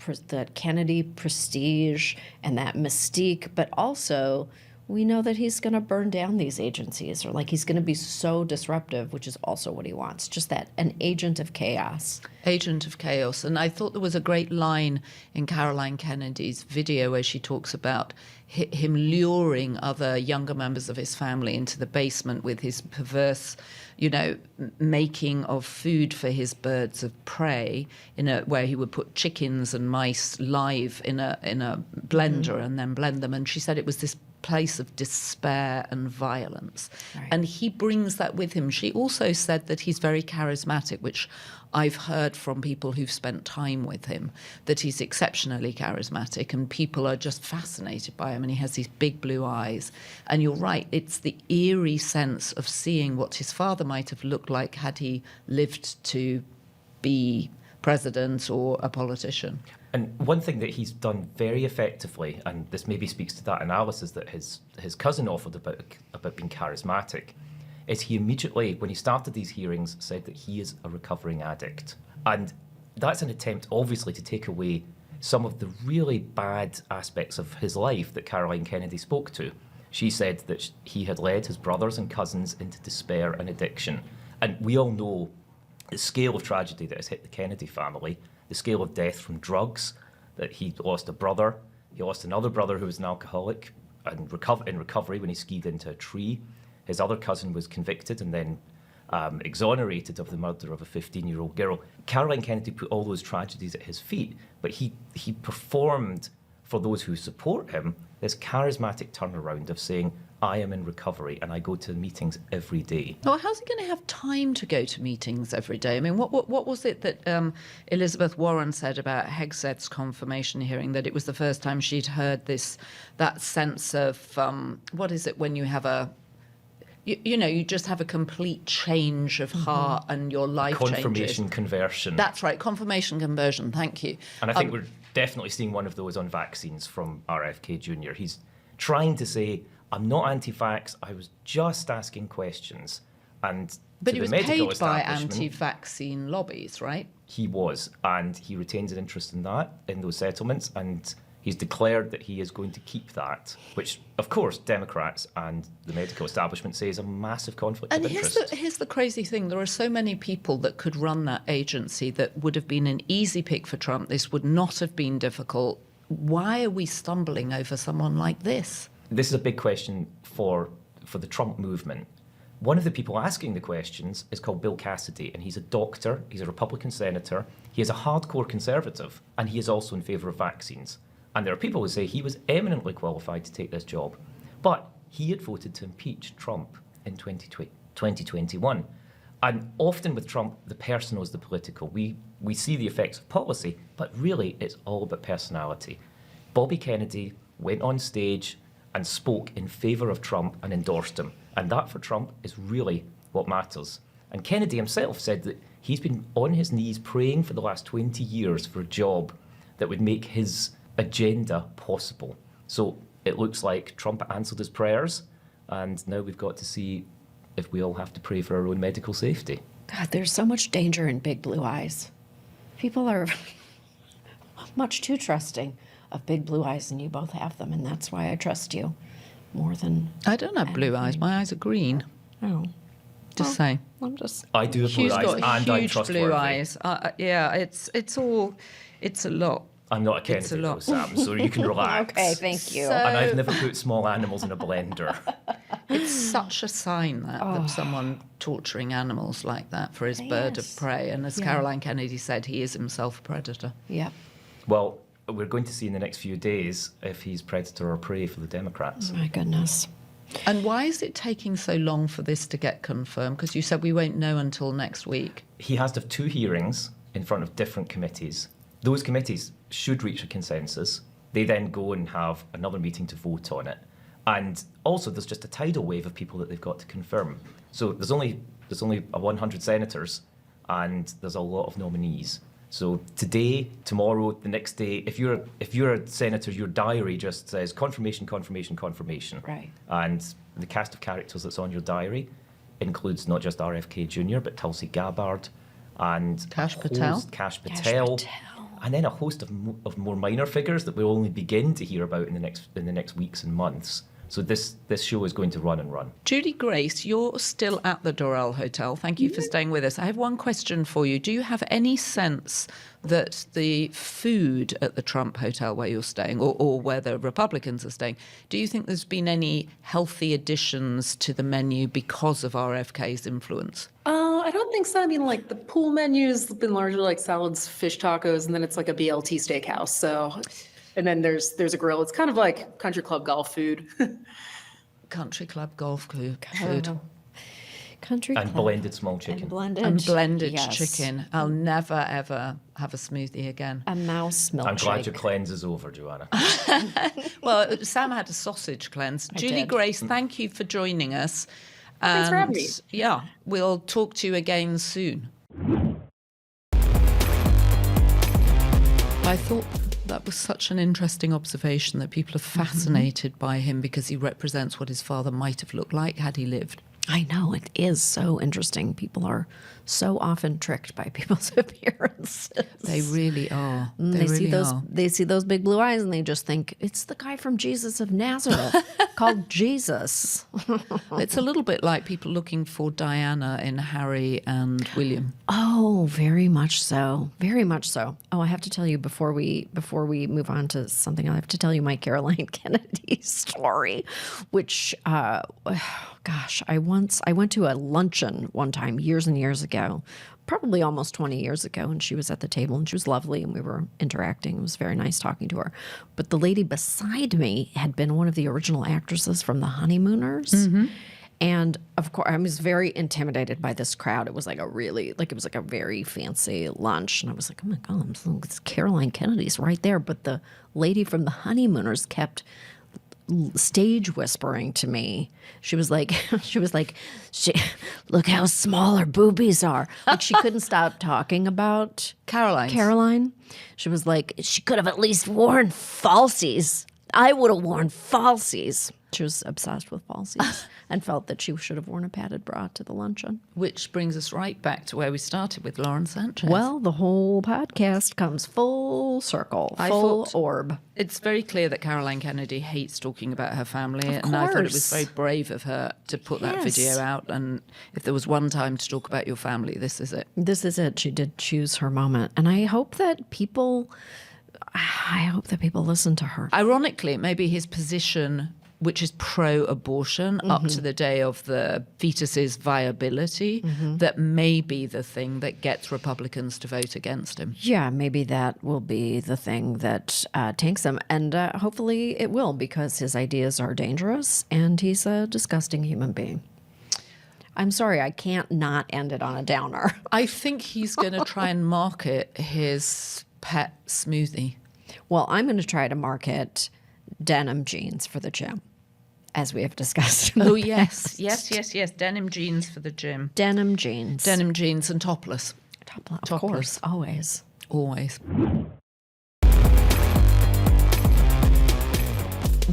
Kennedy prestige and that mystique, but also we know that he's going to burn down these agencies, or like he's going to be so disruptive, which is also what he wants, just that an agent of chaos. Agent of chaos. And I thought there was a great line in Caroline Kennedy's video where she talks about him luring other younger members of his family into the basement with his perverse, making of food for his birds of prey, where he would put chickens and mice live in a blender and then blend them. And she said it was this place of despair and violence. Right. And he brings that with him. She also said that he's very charismatic, which I've heard from people who've spent time with him, that he's exceptionally charismatic and people are just fascinated by him, and he has these big blue eyes. And you're right, it's the eerie sense of seeing what his father might have looked like had he lived to be president or a politician. And one thing that he's done very effectively, and this maybe speaks to that analysis that his cousin offered about being charismatic, is he immediately, when he started these hearings, said that he is a recovering addict. And that's an attempt, obviously, to take away some of the really bad aspects of his life that Caroline Kennedy spoke to. She said that he had led his brothers and cousins into despair and addiction. And we all know the scale of tragedy that has hit the Kennedy family, the scale of death from drugs, that he lost a brother, he lost another brother who was an alcoholic and in recovery when he skied into a tree. His other cousin was convicted and then exonerated of the murder of a 15-year-old girl. Caroline Kennedy put all those tragedies at his feet, but he performed, for those who support him, this charismatic turnaround of saying, I am in recovery and I go to meetings every day. Well, how's he going to have time to go to meetings every day? I mean, what was it that Elizabeth Warren said about Hegseth's confirmation hearing, that it was the first time she'd heard that sense of, what is it when you have you just have a complete change of heart and your life Confirmation changes. conversion. That's right, confirmation conversion. Thank you. And I think we're definitely seeing one of those on vaccines from RFK Jr. He's trying to say, I'm not anti-vax, I was just asking questions. And But to he the was medical paid by establishment, anti-vaccine lobbies, right? he was, and he retains an interest in that, in those settlements, and he's declared that he is going to keep that, which, of course, Democrats and the medical establishment say is a massive conflict And of interest. here's the crazy thing. There are so many people that could run that agency that would have been an easy pick for Trump. This would not have been difficult. Why are we stumbling over someone like this? This is a big question for the Trump movement. One of the people asking the questions is called Bill Cassidy, and he's a doctor, he's a Republican senator, he is a hardcore conservative, and he is also in favour of vaccines. And there are people who say he was eminently qualified to take this job. But he had voted to impeach Trump in 2021. And often with Trump, the personal is the political. We see the effects of policy, but really it's all about personality. Bobby Kennedy went on stage and spoke in favour of Trump and endorsed him. And that for Trump is really what matters. And Kennedy himself said that he's been on his knees praying for the last 20 years for a job that would make his agenda possible. So it looks like Trump answered his prayers, and now we've got to see if we all have to pray for our own medical safety. God, there's so much danger in big blue eyes. People are much too trusting of big blue eyes, and you both have them, and that's why I trust you more than I don't have blue eyes. My eyes are green. oh. Just saying. I'm just I do have blue Hugh's eyes, got and I'm huge trustworthy. blue eyes. Yeah, it's a lot. I'm not a It's a Kennedy, lot. though, Sam, so you can relax. okay. Thank you. So- And I've never put small animals in a blender. It's such a sign that of someone torturing animals like that for his bird of Yes. prey. And as Caroline Kennedy said, he is himself a predator. yeah. Well, we're going to see in the next few days if he's predator or prey for the Democrats. My goodness. And why is it taking so long for this to get confirmed? Because you said we won't know until next week. He has to have 2 hearings in front of different committees. Those committees should reach a consensus. They then go and have another meeting to vote on it. And also, there's just a tidal wave of people that they've got to confirm. So there's only 100 senators, and there's a lot of nominees. So today, tomorrow, the next day, if you're a senator, your diary just says confirmation, confirmation, confirmation. Right. And the cast of characters that's on your diary includes not just RFK Jr., but Tulsi Gabbard and Kash a Patel. host- Kash Patel. And then a host of more minor figures that we'll only begin to hear about in the next weeks and months. So this show is going to run and run. Julie Grace, you're still at the Doral Hotel. Thank you for staying with us. I have one question for you. Do you have any sense that the food at the Trump Hotel where you're staying, or where the Republicans are staying, do you think there's been any healthy additions to the menu because of RFK's influence? I don't think so. I mean, like the pool menu's been largely like salads, fish tacos, and then it's like a BLT steakhouse. So, and then there's a grill. It's kind of like country club golf food. Country club golf food. Country And club. blended small chicken. And blended. And blended yes. chicken. I'll never, ever have a smoothie again. A mouse milkshake. I'm glad your cleanse is over, Joanna. Well, Sam had a sausage cleanse. Julie did. Grace, thank you for joining us. Thanks for having me. Yeah, we'll talk to you again soon. I thought that was such an interesting observation that people are fascinated by him because he represents what his father might have looked like had he lived. I know, it is so interesting. People are so often tricked by people's appearances. They really are. They They see really those are. they see those big blue eyes and they just think it's the guy from Jesus of Nazareth called Jesus. It's a little bit like people looking for Diana in Harry and William. Oh, very much so. Very much so. Oh, I have to tell you before we move on to something, I have to tell you my Caroline Kennedy story, which gosh, I went to a luncheon one time years and years ago, probably almost 20 years ago, and she was at the table and she was lovely and we were interacting. It was very nice talking to her. But the lady beside me had been one of the original actresses from The Honeymooners. Mm-hmm. And of course, I was very intimidated by this crowd. It was like a very fancy lunch. And I was like, oh my God, it's Caroline Kennedy's right there. But the lady from The Honeymooners kept stage whispering to me. She was like, look how small her boobies are. Like she couldn't stop talking about Caroline. She was like, she could have at least worn falsies. I would have worn falsies. She was obsessed with falsies and felt that she should have worn a padded bra to the luncheon. Which brings us right back to where we started with Lauren Sanchez. Well, the whole podcast comes full circle, full orb. It's very clear that Caroline Kennedy hates talking about her family. Of and I thought it was course. very brave of her to put that video out. And if there was one time to talk about your family, this is it. This is it. She did choose her moment. And I hope that people listen to her. Ironically, it may be his position, which is pro-abortion up to the day of the fetus's viability, that may be the thing that gets Republicans to vote against him. Yeah, maybe that will be the thing that tanks him. And hopefully it will, because his ideas are dangerous and he's a disgusting human being. I'm sorry, I can't not end it on a downer. I think he's going to try and market his pet smoothie. Well, I'm going to try to market denim jeans for the gym, as we have discussed. Oh, yes. Yes. Denim jeans for the gym. Denim jeans. Denim jeans and topless. Of course, always. Always.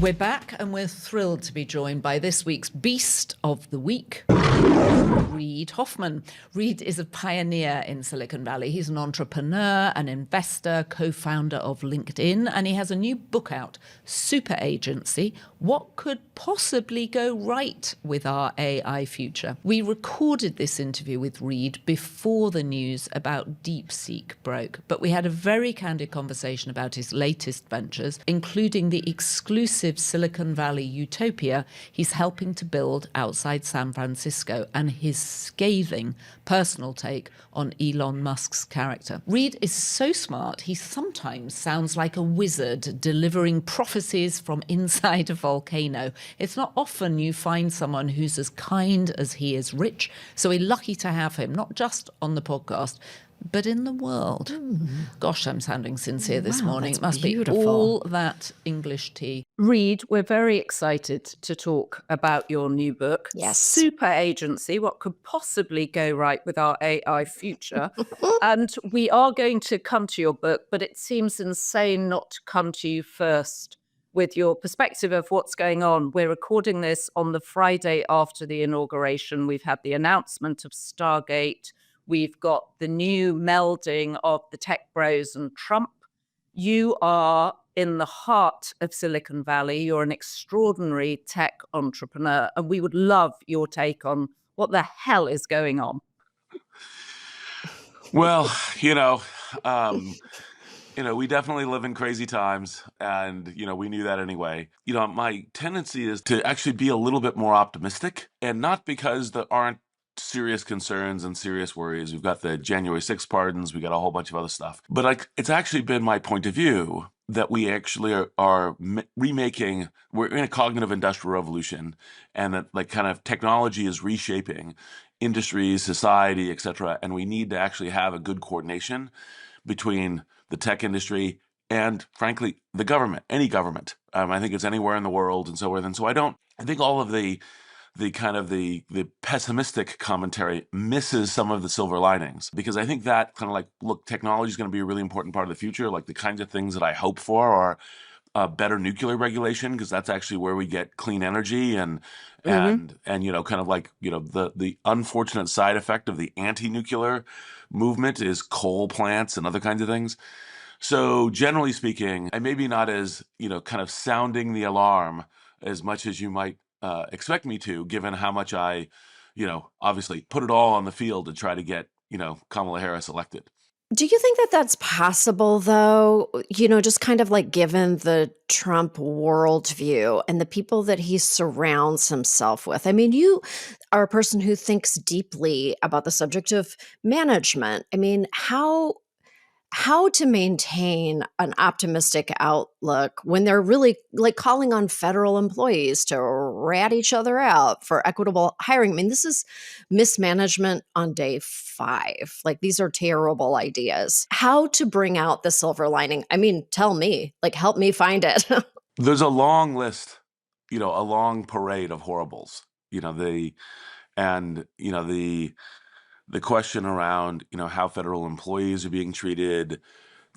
We're back and we're thrilled to be joined by this week's Beast of the Week, Reid Hoffman. Reid is a pioneer in Silicon Valley. He's an entrepreneur, an investor, co-founder of LinkedIn, and he has a new book out, Super Agency, What Could Possibly Go Right with Our AI Future. We recorded this interview with Reid before the news about DeepSeek broke, but we had a very candid conversation about his latest ventures, including the exclusive Silicon Valley utopia he's helping to build outside San Francisco, and his scathing personal take on Elon Musk's character. Reid is so smart, he sometimes sounds like a wizard delivering prophecies from inside a volcano. It's not often you find someone who's as kind as he is rich, so we're lucky to have him, not just on the podcast, but in the world. Gosh, I'm sounding sincere this morning. It must beautiful. be all that English tea. Reid, we're very excited to talk about your new book. Yes. Super Agency, What Could Possibly Go Right with Our AI Future. And we are going to come to your book, but it seems insane not to come to you first with your perspective of what's going on. We're recording this on the Friday after the inauguration. We've had the announcement of Stargate. We've got the new melding of the tech bros and Trump. You are in the heart of Silicon Valley. You're an extraordinary tech entrepreneur, and we would love your take on what the hell is going on. Well, we definitely live in crazy times, and, we knew that anyway. My tendency is to actually be a little bit more optimistic, and not because there aren't serious concerns and serious worries. We've got the January 6th pardons. We got a whole bunch of other stuff. But it's actually been my point of view that we actually are remaking, we're in a cognitive industrial revolution, and that kind of technology is reshaping industries, society, et cetera. And we need to actually have a good coordination between the tech industry and, frankly, the government, any government. I think it's anywhere in the world and so forth. And so I think all of the pessimistic commentary misses some of the silver linings, because I think that look, technology is going to be a really important part of the future. Like the kinds of things that I hope for are better nuclear regulation, because that's actually where we get clean energy and the unfortunate side effect of the anti-nuclear movement is coal plants and other kinds of things. So generally speaking, I maybe not as, kind of sounding the alarm as much as you might expect me to, given how much I, obviously put it all on the field to try to get, Kamala Harris elected. Do you think that that's possible, though? Just kind of like given the Trump worldview and the people that he surrounds himself with. I mean, you are a person who thinks deeply about the subject of management. I mean, how to maintain an optimistic outlook when they're really calling on federal employees to rat each other out for equitable hiring. I mean, this is mismanagement on day 5. These are terrible ideas. How to bring out the silver lining? I mean, tell me, help me find it. There's a long list a long parade of horribles. And the question around, how federal employees are being treated,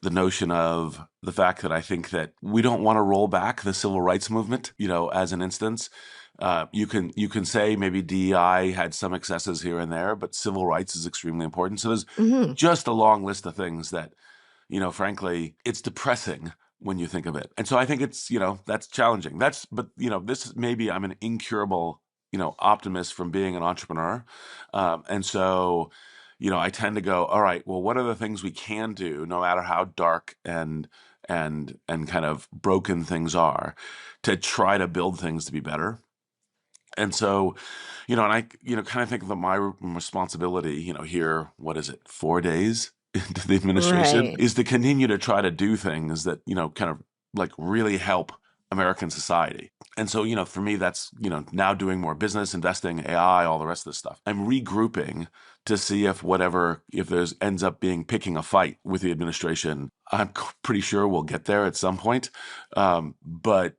the notion of the fact that I think that we don't want to roll back the civil rights movement, as an instance. You can say maybe DEI had some excesses here and there, but civil rights is extremely important. So there's just a long list of things that, frankly, it's depressing when you think of it. And so I think it's, that's challenging. But this is maybe I'm an incurable, optimist from being an entrepreneur. And so, I tend to go, all right, well, what are the things we can do, no matter how dark and kind of broken things are, to try to build things to be better. And so, and I, kind of think that my responsibility, here, what is it, 4 days into the administration, Right. is to continue to try to do things that, kind of like really help American society. And so, for me, that's, now doing more business, investing, AI, all the rest of this stuff. I'm regrouping to see if there's ends up being picking a fight with the administration. I'm pretty sure we'll get there at some point. But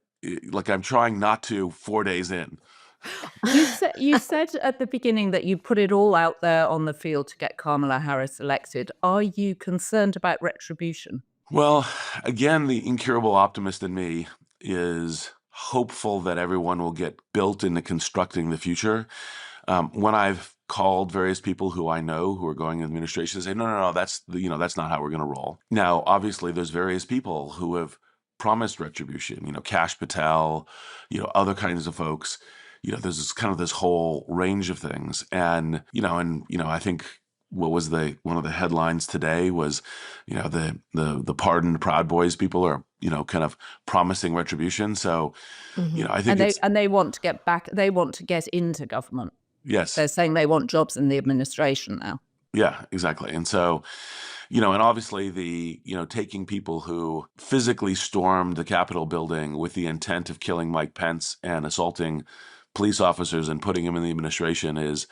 like, I'm trying not to 4 days in. You said at the beginning that you put it all out there on the field to get Kamala Harris elected. Are you concerned about retribution? Well, again, the incurable optimist in me is hopeful that everyone will get built into constructing the future. When I've called various people who I know who are going in the administration, say, no, that's not how we're going to roll. Now, obviously, there's various people who have promised retribution. Kash Patel, other kinds of folks. There's this whole range of things, and I think what was one of the headlines today was, the pardoned Proud Boys people are, kind of promising retribution. So, I think they want to get back. They want to get into government. Yes, They're saying they want jobs in the administration now. Yeah, exactly. And so, and obviously the, taking people who physically stormed the Capitol building with the intent of killing Mike Pence and assaulting police officers and putting him in the administration is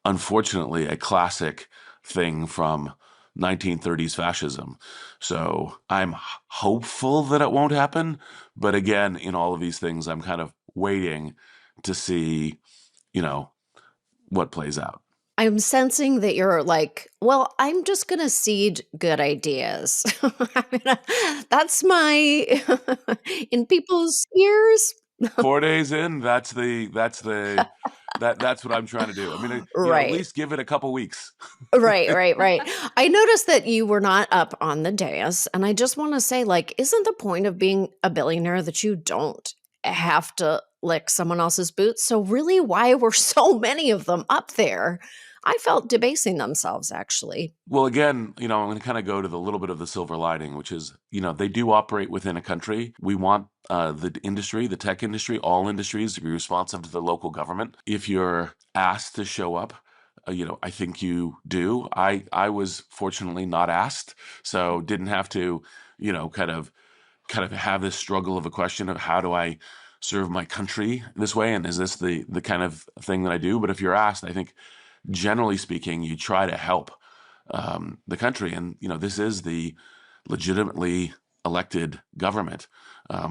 unfortunately a classic thing from 1930s fascism. So I'm hopeful that it won't happen. But again, in all of these things, I'm kind of waiting to see, what plays out. I'm sensing that you're like, well, I'm just going to seed good ideas. That's my, in people's ears. 4 days in, that's what I'm trying to do. I mean, at Right. least give it a couple weeks. Right. I noticed that you were not up on the dais, and I just want to say, like, isn't the point of being a billionaire that you don't have to lick someone else's boots? So really, why were so many of them up there? I felt debasing themselves, actually. Well, again, I'm going to kind of go to the little bit of the silver lining, which is, they do operate within a country. We want the industry, the tech industry, all industries to be responsive to the local government. If you're asked to show up, I think you do. I was fortunately not asked, so didn't have to, kind of have this struggle of a question of how do I serve my country this way, and is this the kind of thing that I do? But if you're asked, I think generally speaking, you try to help the country, and this is the legitimately elected government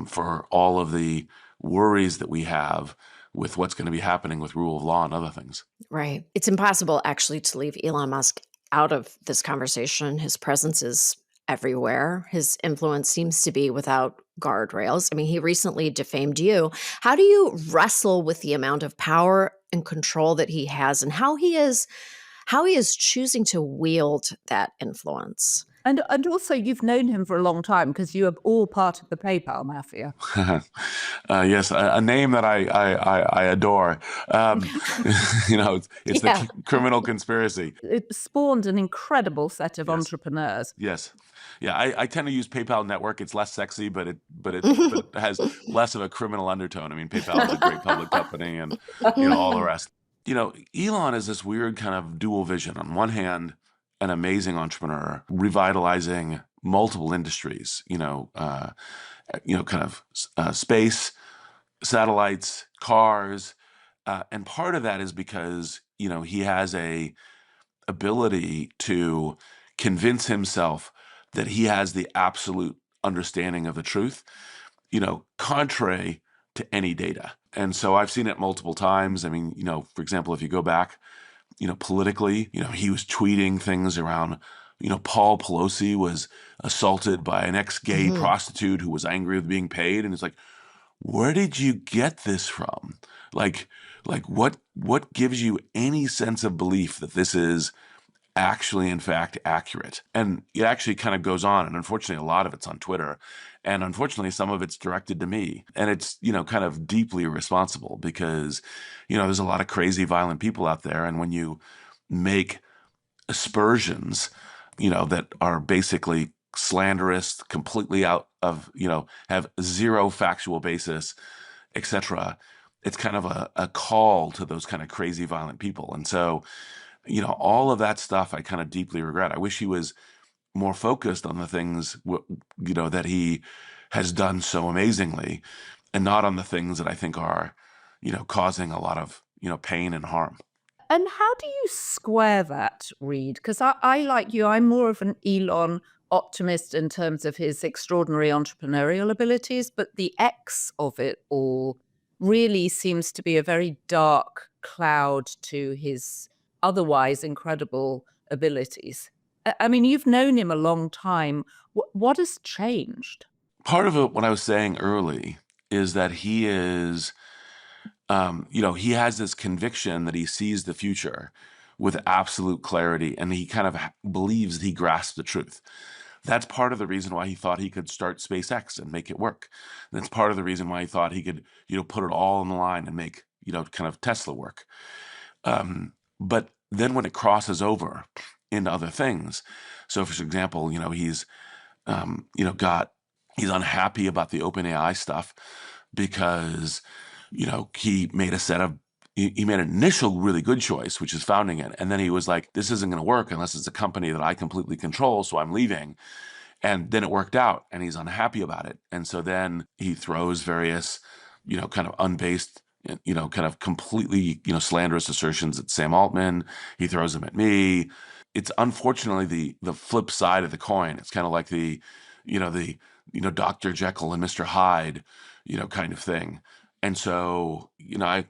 for all of the worries that we have with what's going to be happening with rule of law and other things. Right. It's impossible, actually, to leave Elon Musk out of this conversation. His presence is everywhere. His influence seems to be without guardrails. I mean, he recently defamed you. How do you wrestle with the amount of power and control that he has, and how he is choosing to wield that influence? And also, you've known him for a long time because you are all part of the PayPal mafia. Yes, a name that I adore. It's the criminal conspiracy. It spawned an incredible set of entrepreneurs. Yes. Yeah, I tend to use PayPal Network. It's less sexy, but it has less of a criminal undertone. I mean, PayPal is a great public company, and all the rest. Elon is this weird kind of dual vision. On one hand, an amazing entrepreneur, revitalizing multiple industries. Space, satellites, cars, and part of that is because he has a ability to convince himself that he has the absolute understanding of the truth, contrary to any data. And so I've seen it multiple times. I mean, for example, if you go back, politically, he was tweeting things around, Paul Pelosi was assaulted by an ex-gay prostitute who was angry with being paid. And it's like, where did you get this from? Like what gives you any sense of belief that this is actually, in fact, accurate? And it actually kind of goes on. And unfortunately, a lot of it's on Twitter. And unfortunately, some of it's directed to me. And it's, kind of deeply irresponsible because, there's a lot of crazy, violent people out there. And when you make aspersions, that are basically slanderous, completely out of, have zero factual basis, etc., it's kind of a call to those kind of crazy, violent people. And so, all of that stuff I kind of deeply regret. I wish he was more focused on the things, that he has done so amazingly and not on the things that I think are, causing a lot of, pain and harm. And how do you square that, Reid? Because I, like you, I'm more of an Elon optimist in terms of his extraordinary entrepreneurial abilities, but the X of it all really seems to be a very dark cloud to his otherwise incredible abilities. I mean, you've known him a long time. What has changed? Part of it, what I was saying early, is that he is, he has this conviction that he sees the future with absolute clarity, and he kind of believes that he grasps the truth. That's part of the reason why he thought he could start SpaceX and make it work. That's part of the reason why he thought he could, put it all on the line and make, kind of Tesla work. But then when it crosses over into other things, so for example, he's, he's unhappy about the OpenAI stuff because, he made he made an initial really good choice, which is founding it. And then he was like, this isn't going to work unless it's a company that I completely control. So I'm leaving. And then it worked out and he's unhappy about it. And so then he throws various, kind of unbased, kind of completely, slanderous assertions at Sam Altman. He throws them at me. It's unfortunately the flip side of the coin. It's kind of like the Dr. Jekyll and Mr. Hyde, kind of thing. And so, I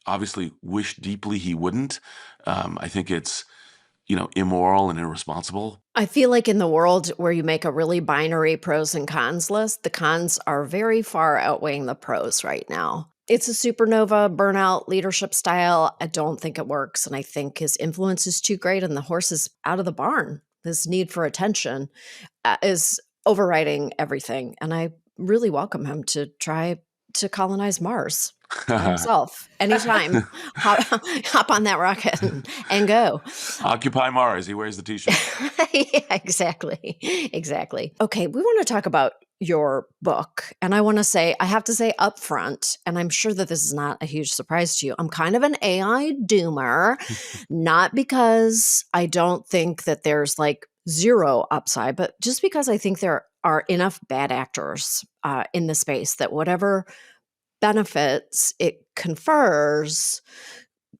obviously wish deeply he wouldn't. I think it's, immoral and irresponsible. I feel like in the world where you make a really binary pros and cons list, the cons are very far outweighing the pros right now. It's a supernova burnout leadership style. I don't think it works. And I think his influence is too great and the horse is out of the barn. His need for attention is overriding everything. And I really welcome him to try to colonize Mars by himself anytime. hop on that rocket and go. Occupy Mars. He wears the t-shirt. Yeah, exactly. Okay, we want to talk about your book. And I have to say up front, and I'm sure that this is not a huge surprise to you, I'm kind of an AI doomer, not because I don't think that there's like zero upside, but just because I think there are enough bad actors in the space that whatever benefits it confers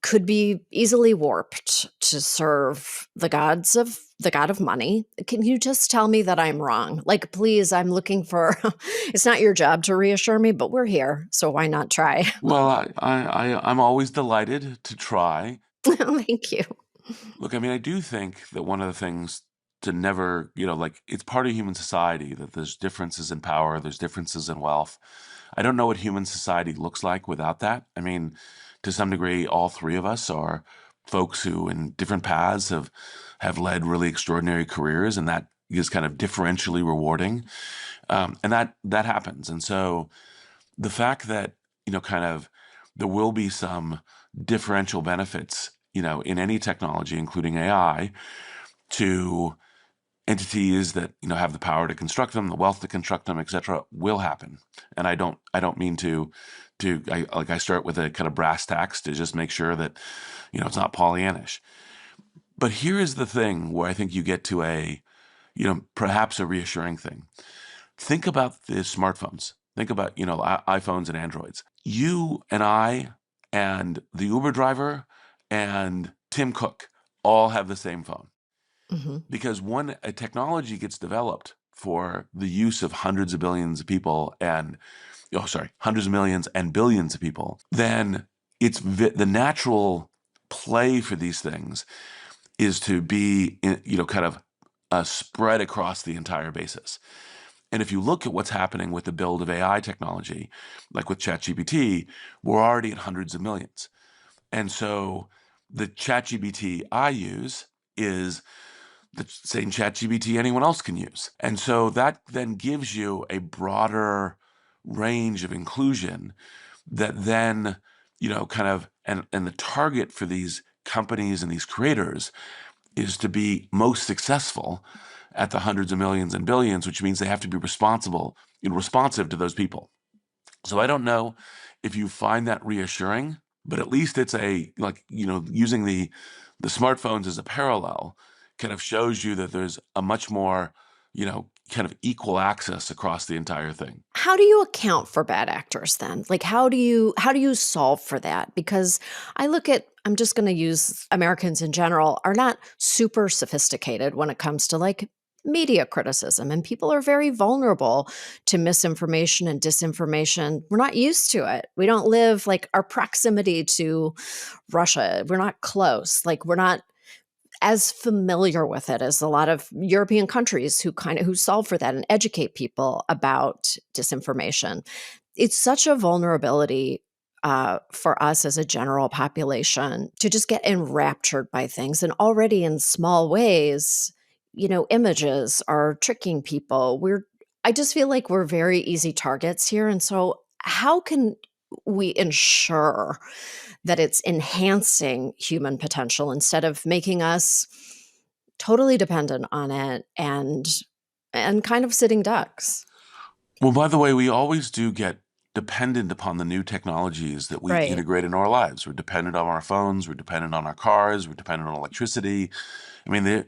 could be easily warped to serve the god of money. Can you just tell me that I'm wrong? Like, please, I'm looking for, it's not your job to reassure me, but we're here, so why not try? Well, I'm always delighted to try. Thank you. Look, I mean, I do think that one of the things to never, it's part of human society that there's differences in power, there's differences in wealth. I don't know what human society looks like without that. I mean, to some degree, all three of us are folks who in different paths have led really extraordinary careers, and that is kind of differentially rewarding. And that happens. And so the fact that, kind of there will be some differential benefits, in any technology, including AI, to entities that have the power to construct them, the wealth to construct them, et cetera, will happen. And I don't mean to I start with a kind of brass tacks to just make sure that it's not Pollyannish. But here is the thing where I think you get to a perhaps a reassuring thing. Think about the smartphones. Think about iPhones and Androids. You and I and the Uber driver and Tim Cook all have the same phone. Mm-hmm. Because when a technology gets developed for the use of hundreds of billions of people and hundreds of millions and billions of people, then it's the natural play for these things is to be, kind of spread across the entire basis. And if you look at what's happening with the build of AI technology, like with ChatGPT, we're already at hundreds of millions. And so the ChatGPT I use is the same ChatGPT anyone else can use. And so that then gives you a broader range of inclusion that then, kind of, and the target for these companies and these creators is to be most successful at the hundreds of millions and billions, which means they have to be responsive to those people. So I don't know if you find that reassuring, but at least it's using the smartphones as a parallel kind of shows you that there's a much more, kind of equal access across the entire thing. How do you account for bad actors then? Like, how do you solve for that? Because I'm just going to use Americans in general are not super sophisticated when it comes to like media criticism, and people are very vulnerable to misinformation and disinformation. We're not used to it. We don't live like our proximity to Russia. We're not close. Like we're not as familiar with it as a lot of European countries who solve for that and educate people about disinformation. It's such a vulnerability for us as a general population to just get enraptured by things. And already in small ways, images are tricking people. I just feel like we're very easy targets here. And so how can we ensure that it's enhancing human potential instead of making us totally dependent on it and kind of sitting ducks? Well, by the way, we always do get dependent upon the new technologies that we Right. integrate in our lives. We're dependent on our phones, we're dependent on our cars, we're dependent on electricity. I mean,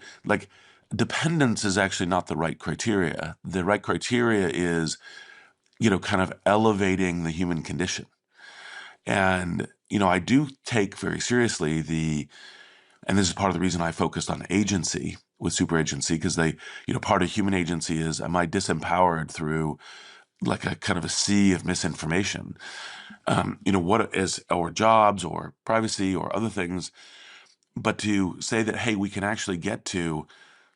dependence is actually not the right criteria. The right criteria is, kind of elevating the human condition. And, I do take very seriously and this is part of the reason I focused on agency with super agency, because part of human agency is, am I disempowered through like a kind of a sea of misinformation, or jobs or privacy or other things, but to say that, hey, we can actually get to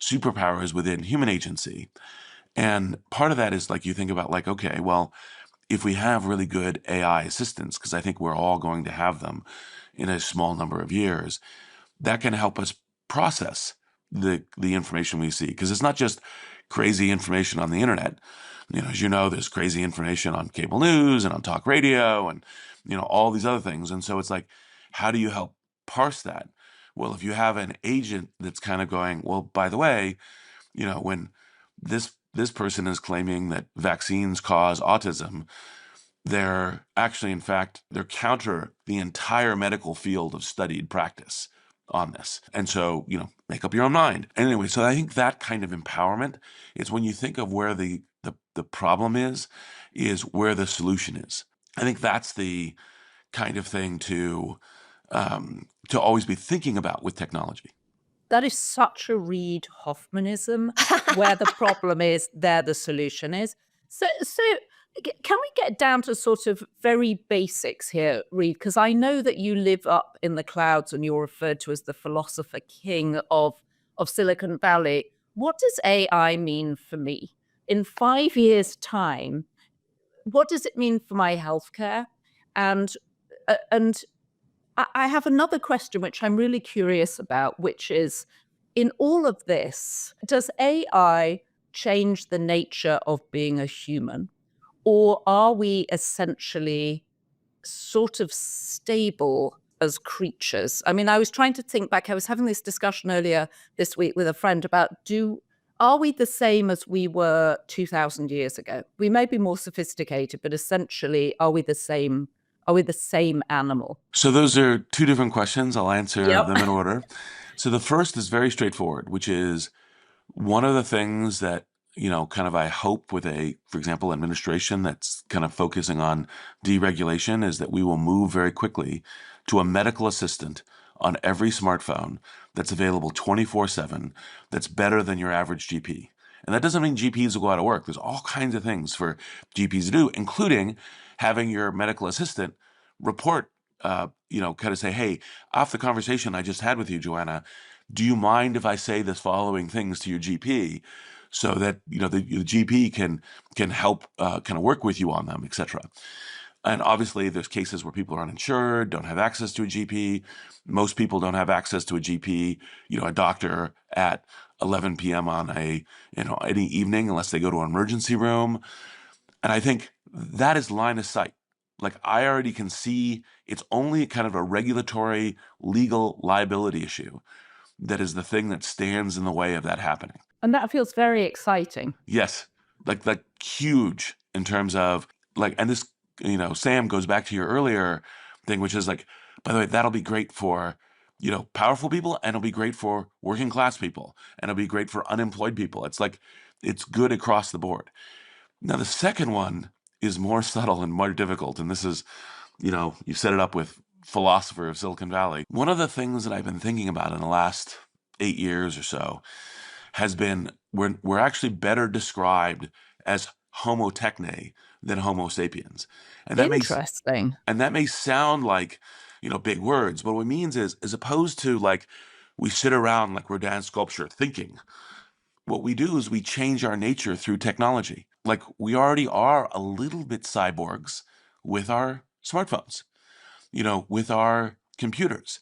superpowers within human agency. And part of that is like, you think about like, okay, well, if we have really good AI assistants, because I think we're all going to have them in a small number of years, that can help us process the information we see. Because it's not just crazy information on the internet. As you know, there's crazy information on cable news and on talk radio and, all these other things. And so it's like, how do you help parse that? Well, if you have an agent that's kind of going, well, by the way, when this person is claiming that vaccines cause autism, they're actually, in fact, they're counter the entire medical field of studied practice on this. And so, make up your own mind. Anyway, so I think that kind of empowerment is when you think of where the problem is where the solution is. I think that's the kind of thing to always be thinking about with technology. That is such a Reid Hoffmanism, where the problem is, there the solution is. So can we get down to sort of very basics here, Reid? Because I know that you live up in the clouds and you're referred to as the philosopher king of Silicon Valley. What does AI mean for me? In 5 years' time, what does it mean for my healthcare? And I have another question, which I'm really curious about, which is, in all of this, does AI change the nature of being a human? Or are we essentially sort of stable as creatures? I mean, I was trying to think back. I was having this discussion earlier this week with a friend about, are we the same as we were 2,000 years ago? We may be more sophisticated, but essentially, are we the same? Are we the same animal? So those are two different questions. I'll answer Yep. them in order. So the first is very straightforward, which is one of the things that, kind of I hope with for example, administration that's kind of focusing on deregulation is that we will move very quickly to a medical assistant on every smartphone that's available 24/7, that's better than your average GP. And that doesn't mean GPs will go out of work. There's all kinds of things for GPs to do, including having your medical assistant report, kind of say, hey, off the conversation I just had with you, Joanna, do you mind if I say this following things to your GP so that, the GP can help kind of work with you on them, et cetera. And obviously, there's cases where people are uninsured, don't have access to a GP. Most people don't have access to a GP, a doctor at 11 p.m. on any evening unless they go to an emergency room. And I think that is line of sight. Like, I already can see it's only kind of a regulatory, legal liability issue that is the thing that stands in the way of that happening. And that feels very exciting. Yes, like huge in terms of and this, Sam, goes back to your earlier thing, which is like, by the way, that'll be great for, powerful people, and it'll be great for working class people, and it'll be great for unemployed people. It's like, it's good across the board. Now, the second one is more subtle and more difficult, and this is, you set it up with philosopher of Silicon Valley. One of the things that I've been thinking about in the last 8 years or so has been we're actually better described as Homo techne than Homo sapiens. And that Interesting. that may sound like, big words, but what it means is, as opposed to like we sit around like Rodin sculpture thinking, what we do is we change our nature through technology. Like, we already are a little bit cyborgs with our smartphones, with our computers.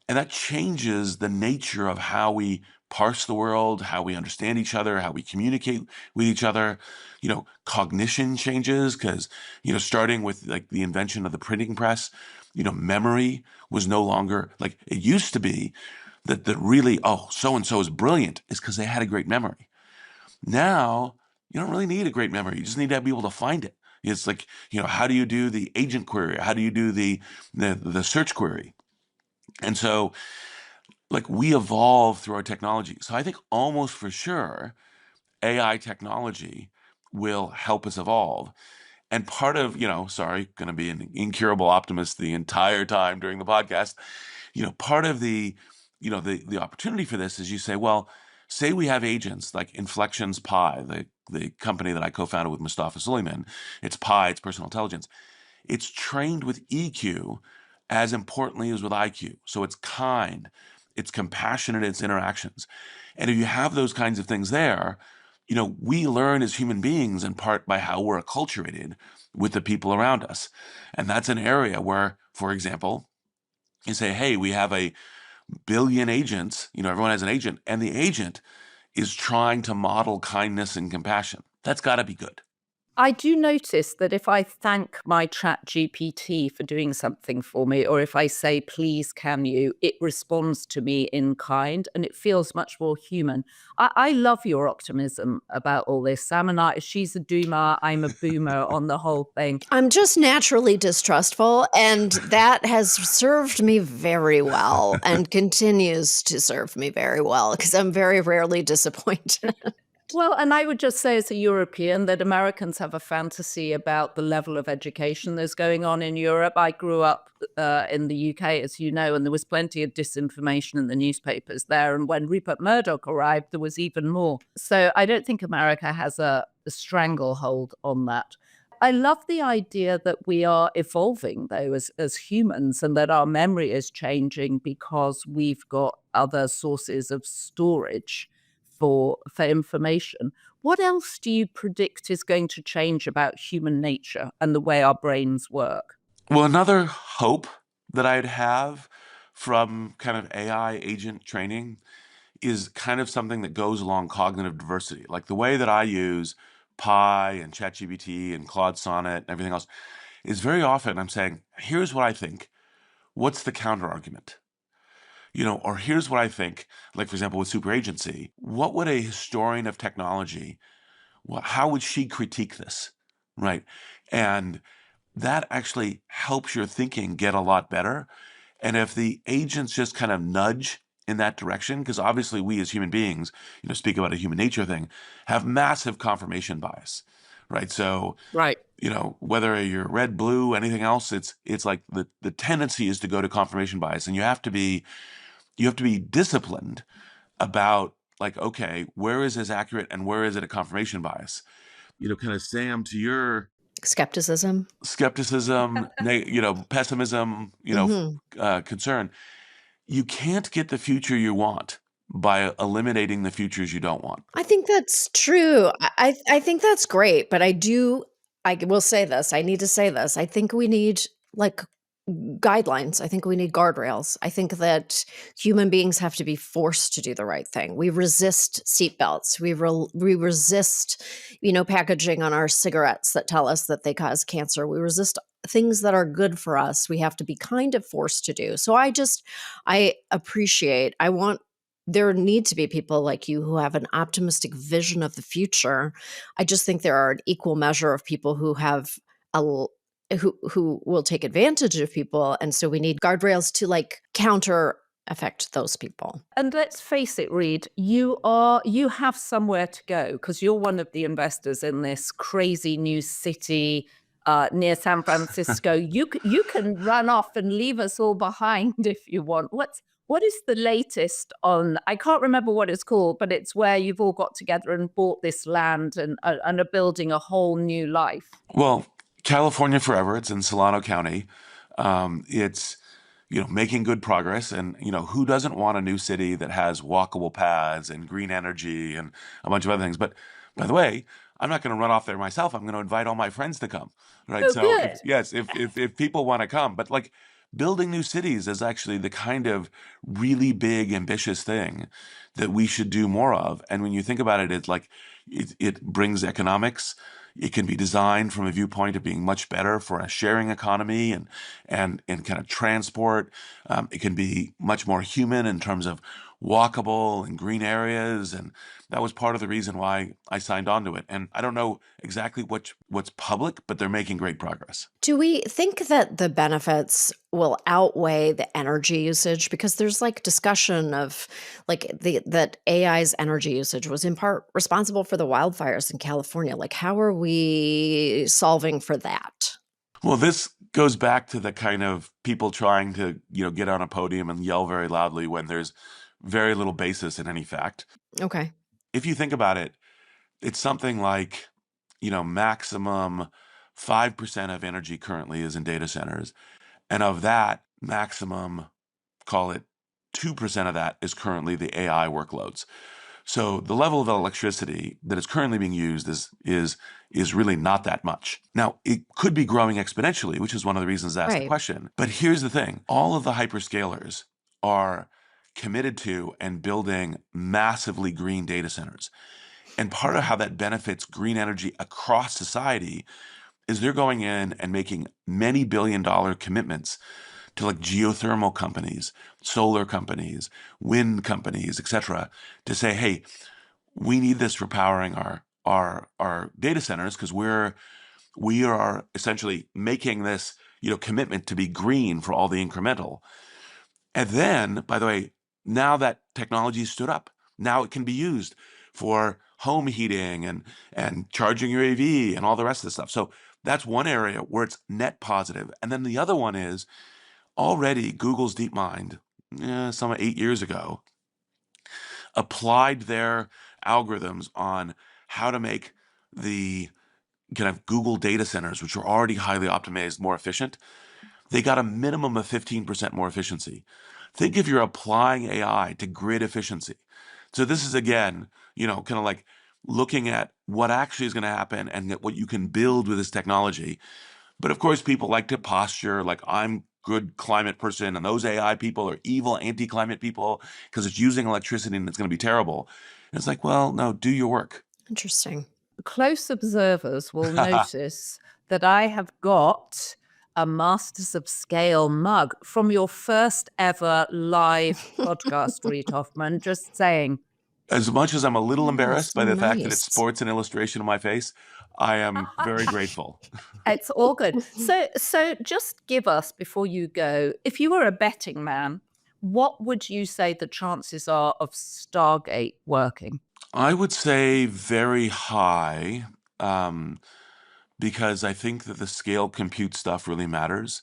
And that changes the nature of how we parse the world, how we understand each other, how we communicate with each other. Cognition changes because, starting with like the invention of the printing press, memory was no longer like it used to be that really, oh, so-and-so is brilliant is because they had a great memory. Now, you don't really need a great memory. You just need to be able to find it. It's like, how do you do the agent query? How do you do the search query? And so, like, we evolve through our technology. So I think almost for sure, AI technology will help us evolve. And part of, going to be an incurable optimist the entire time during the podcast, part of the opportunity for this is you say, well, say we have agents like Inflections Pi, the company that I co-founded with Mustafa Suleyman. It's Pi, it's personal intelligence. It's trained with EQ as importantly as with IQ. So it's kind, it's compassionate in its interactions. And if you have those kinds of things there, we learn as human beings in part by how we're acculturated with the people around us. And that's an area where, for example, you say, hey, we have a billion agents, everyone has an agent, and the agent is trying to model kindness and compassion. That's got to be good. I do notice that if I thank my chat GPT for doing something for me, or if I say, please, can you, it responds to me in kind, and it feels much more human. I love your optimism about all this. Sam and I, she's a doomer, I'm a boomer on the whole thing. I'm just naturally distrustful, and that has served me very well and continues to serve me very well because I'm very rarely disappointed. Well, and I would just say as a European that Americans have a fantasy about the level of education that's going on in Europe. I grew up in the UK, as you know, and there was plenty of disinformation in the newspapers there. And when Rupert Murdoch arrived, there was even more. So I don't think America has a stranglehold on that. I love the idea that we are evolving, though, as humans, and that our memory is changing because we've got other sources of storage for information. What else do you predict is going to change about human nature and the way our brains work? Well, another hope that I'd have from kind of AI agent training is kind of something that goes along cognitive diversity. Like the way that I use Pi and ChatGPT and Claude Sonnet and everything else is very often I'm saying, here's what I think. What's the counter argument? Or here's what I think, like, for example, with super agency, what would a historian of technology, how would she critique this, right? And that actually helps your thinking get a lot better. And if the agents just kind of nudge in that direction, because obviously we as human beings, speak about a human nature thing, have massive confirmation bias, right? So, right. Whether you're red, blue, anything else, it's like the tendency is to go to confirmation bias, and you have to be disciplined about like, okay, where is this accurate and where is it a confirmation bias? Kind of, Sam, to your Skepticism. skepticism, pessimism, concern, you can't get the future you want by eliminating the futures you don't want. I think that's true. I think that's great, but I will say this. I need to say this. I think we need like guidelines. I think we need guardrails. I think that human beings have to be forced to do the right thing. We resist seatbelts. We resist, packaging on our cigarettes that tell us that they cause cancer. We resist things that are good for us. We have to be kind of forced to do. So I want there need to be people like you who have an optimistic vision of the future. I just think there are an equal measure of people who have who will take advantage of people, and so we need guardrails to counter affect those people. And let's face it, Reid, you have somewhere to go because you're one of the investors in this crazy new city near San Francisco. You can run off and leave us all behind if you want. What is the latest on? I can't remember what it's called, but it's where you've all got together and bought this land and are building a whole new life. Well, California Forever. It's in Solano County. It's making good progress, and who doesn't want a new city that has walkable paths and green energy and a bunch of other things? But by the way, I'm not going to run off there myself. I'm going to invite all my friends to come. Right? Oh, So good. if people want to come, but building new cities is actually the kind of really big, ambitious thing that we should do more of. And when you think about it, it's it brings economics. It can be designed from a viewpoint of being much better for a sharing economy and kind of transport. It can be much more human in terms of walkable and green areas. And that was part of the reason why I signed on to it. And I don't know exactly what's public, but they're making great progress. Do we think that the benefits will outweigh the energy usage? Because there's discussion of that AI's energy usage was in part responsible for the wildfires in California. How are we solving for that? Well, this goes back to the kind of people trying to, get on a podium and yell very loudly when there's very little basis in any fact. Okay. If you think about it, it's something like, maximum 5% of energy currently is in data centers. And of that, maximum, call it 2% of that is currently the AI workloads. So the level of electricity that is currently being used is really not that much. Now, it could be growing exponentially, which is one of the reasons I asked the Right. question. But here's the thing. All of the hyperscalers are committed to and building massively green data centers. And part of how that benefits green energy across society is they're going in and making many billion-dollar commitments to geothermal companies, solar companies, wind companies, et cetera, to say, hey, we need this for powering our data centers because we are essentially making this commitment to be green for all the incremental. And then, by the way, now that technology stood up, now it can be used for home heating and charging your AV and all the rest of the stuff. So that's one area where it's net positive. And then the other one is already Google's DeepMind, some 8 years ago, applied their algorithms on how to make the kind of Google data centers, which are already highly optimized, more efficient. They got a minimum of 15% more efficiency. Think if you're applying AI to grid efficiency. So this is, again, kind of looking at what actually is going to happen and what you can build with this technology. But of course, people like to posture I'm good climate person and those AI people are evil anti-climate people because it's using electricity and it's going to be terrible. And it's well, no, do your work. Interesting. Close observers will notice that I have got a Masters of Scale mug from your first ever live podcast, Reid Hoffman. Just saying. As much as I'm a little embarrassed by so the fact that it nice. sports an illustration of my face, I am very grateful. It's all good. So just give us, before you go, if you were a betting man, what would you say the chances are of Stargate working? I would say very high, because I think that the scale compute stuff really matters.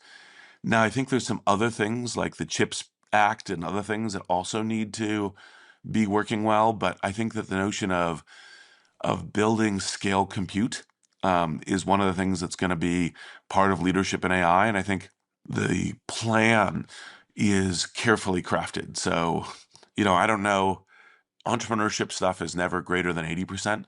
Now, I think there's some other things like the CHIPS Act and other things that also need to be working well. But I think that the notion of building scale compute is one of the things that's going to be part of leadership in AI. And I think the plan is carefully crafted. So, I don't know. Entrepreneurship stuff is never greater than 80%,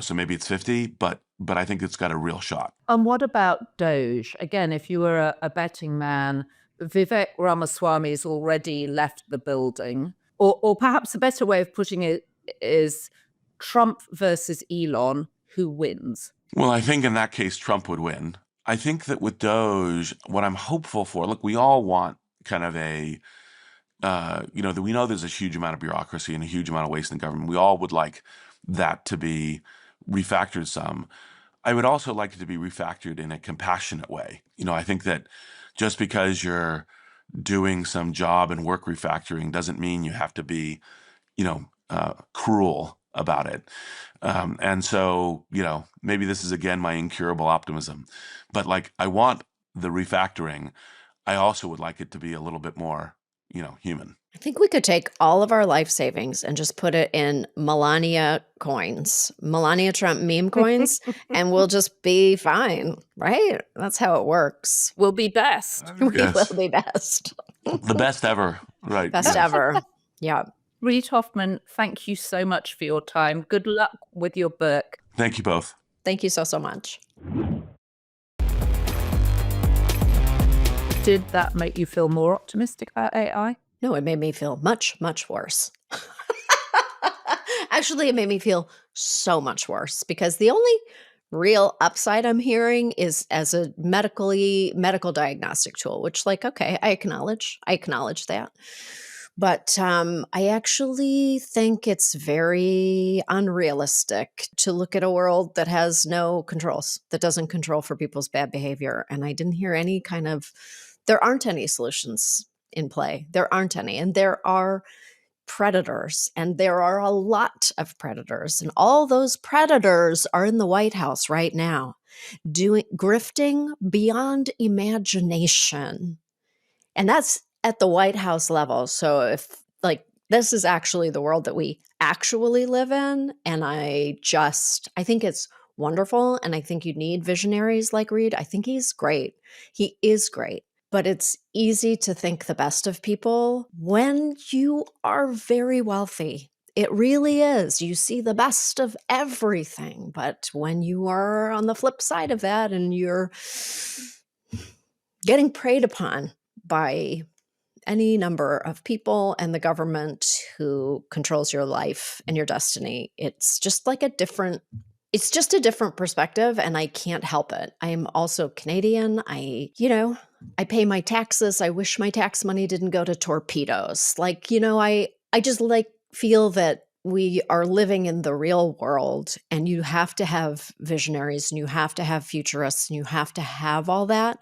so maybe it's 50, but I think it's got a real shot. And what about Doge? Again, if you were a betting man, Vivek Ramaswamy's already left the building. Or perhaps a better way of putting it is Trump versus Elon, who wins? Well, I think in that case, Trump would win. I think that with Doge, what I'm hopeful for, look, we all want kind of a, that we know there's a huge amount of bureaucracy and a huge amount of waste in government. We all would like that to be refactored some. I would also like it to be refactored in a compassionate way. I think that just because you're doing some job and work refactoring doesn't mean you have to be, cruel about it. And so, maybe this is again my incurable optimism, but like I want the refactoring. I also would like it to be a little bit more, human. I think we could take all of our life savings and just put it in Melania coins, Melania Trump meme coins, and we'll just be fine, right? That's how it works. Will be best. We Yes. will be best. The best ever. Right. Best Yes. ever. Yeah. Reid Hoffman, thank you so much for your time. Good luck with your book. Thank you both. Thank you so much. Did that make you feel more optimistic about AI? No, it made me feel much, much worse. Actually, it made me feel so much worse because the only real upside I'm hearing is as a medical diagnostic tool, which okay, I acknowledge that. But I actually think it's very unrealistic to look at a world that has no controls, that doesn't control for people's bad behavior. And I didn't hear there aren't any solutions in play. There aren't any. And there are predators, and there are a lot of predators. And all those predators are in the White House right now, grifting beyond imagination. And that's at the White House level. So if this is actually the world that we actually live in, and I think it's wonderful, and I think you need visionaries like Reid. I think he's great. He is great. But it's easy to think the best of people when you are very wealthy. It really is. You see the best of everything. But when you are on the flip side of that and you're getting preyed upon by any number of people and the government who controls your life and your destiny, it's just a different perspective, and I can't help it. I am also Canadian. I pay my taxes. I wish my tax money didn't go to torpedoes. I just feel that we are living in the real world, and you have to have visionaries, and you have to have futurists, and you have to have all that.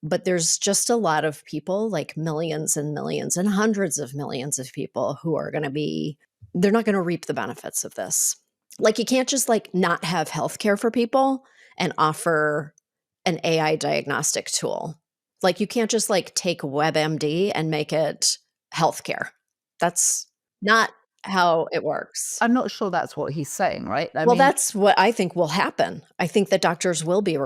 But there's just a lot of people, millions and millions and hundreds of millions of people who are they're not going to reap the benefits of this. You can't just not have healthcare for people and offer an AI diagnostic tool. You can't just take WebMD and make it healthcare. That's not how it works. I'm not sure that's what he's saying, right? That's what I think will happen. I think that doctors will be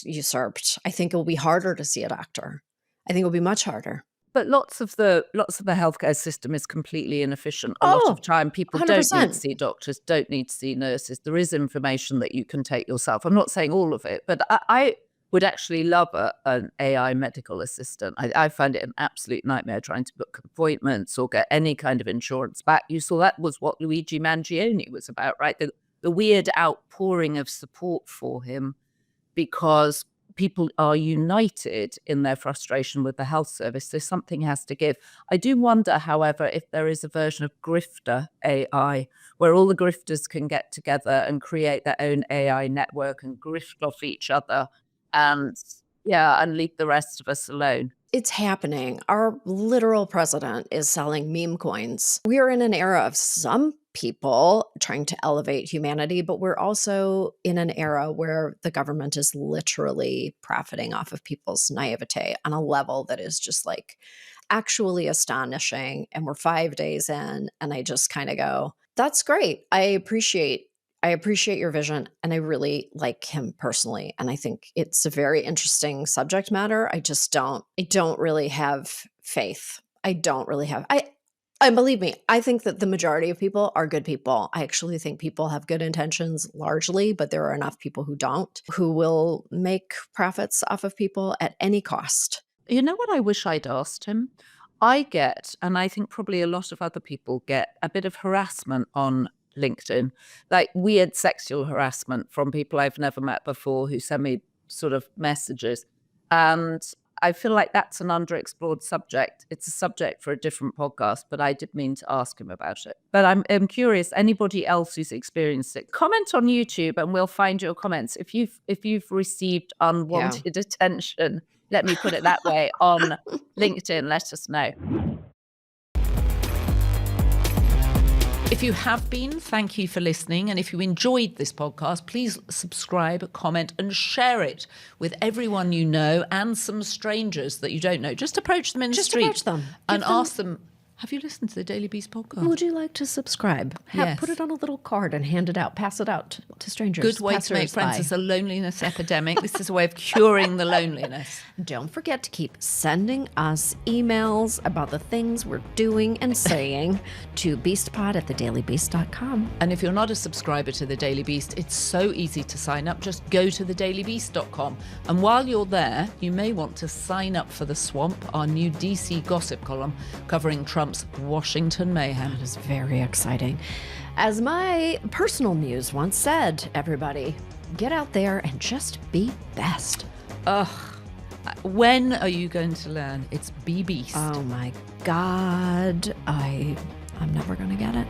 usurped. I think it will be harder to see a doctor. I think it will be much harder. But lots of the healthcare system is completely inefficient. A lot of time, people 100%. don't need to see doctors, don't need to see nurses. There is information that you can take yourself. I'm not saying all of it, but I would actually love an AI medical assistant. I find it an absolute nightmare trying to book appointments or get any kind of insurance back. You saw that was what Luigi Mangione was about, right? The weird outpouring of support for him because people are united in their frustration with the health service. So something has to give. I do wonder, however, if there is a version of grifter AI where all the grifters can get together and create their own AI network and grift off each other and leave the rest of us alone. It's happening. Our literal president is selling meme coins. We are in an era of some people trying to elevate humanity, but we're also in an era where the government is literally profiting off of people's naivete on a level that is just actually astonishing. And we're 5 days in, and I just kind of go, that's great. I appreciate your vision, and I really like him personally. And I think it's a very interesting subject matter. I don't really have faith. And believe me, I think that the majority of people are good people. I actually think people have good intentions largely, but there are enough people who don't, who will make profits off of people at any cost. You know what I wish I'd asked him? I get, and I think probably a lot of other people get, a bit of harassment on LinkedIn, like weird sexual harassment from people I've never met before who send me sort of messages. And I feel like that's an underexplored subject. It's a subject for a different podcast, but I did mean to ask him about it. But I'm curious, anybody else who's experienced it, comment on YouTube and we'll find your comments. If you've received unwanted attention, let me put it that way, on LinkedIn, let us know. If you have been, thank you for listening. And if you enjoyed this podcast, please subscribe, comment, and share it with everyone you know and some strangers that you don't know. Just approach them in the street. Approach them. And ask them, have you listened to the Daily Beast podcast? Would you like to subscribe? Yes. Put it on a little card and hand it out. Pass it out to strangers. Good way to make friends. It's a loneliness epidemic. This is a way of curing the loneliness. Don't forget to keep sending us emails about the things we're doing and saying to beastpod@thedailybeast.com. And if you're not a subscriber to The Daily Beast, it's so easy to sign up. Just go to thedailybeast.com. And while you're there, you may want to sign up for The Swamp, our new DC gossip column covering Trump's Washington mayhem. It is very exciting. As my personal muse once said, everybody, get out there and just be best. When are you going to learn? It's be beast. Oh my God. I'm never going to get it.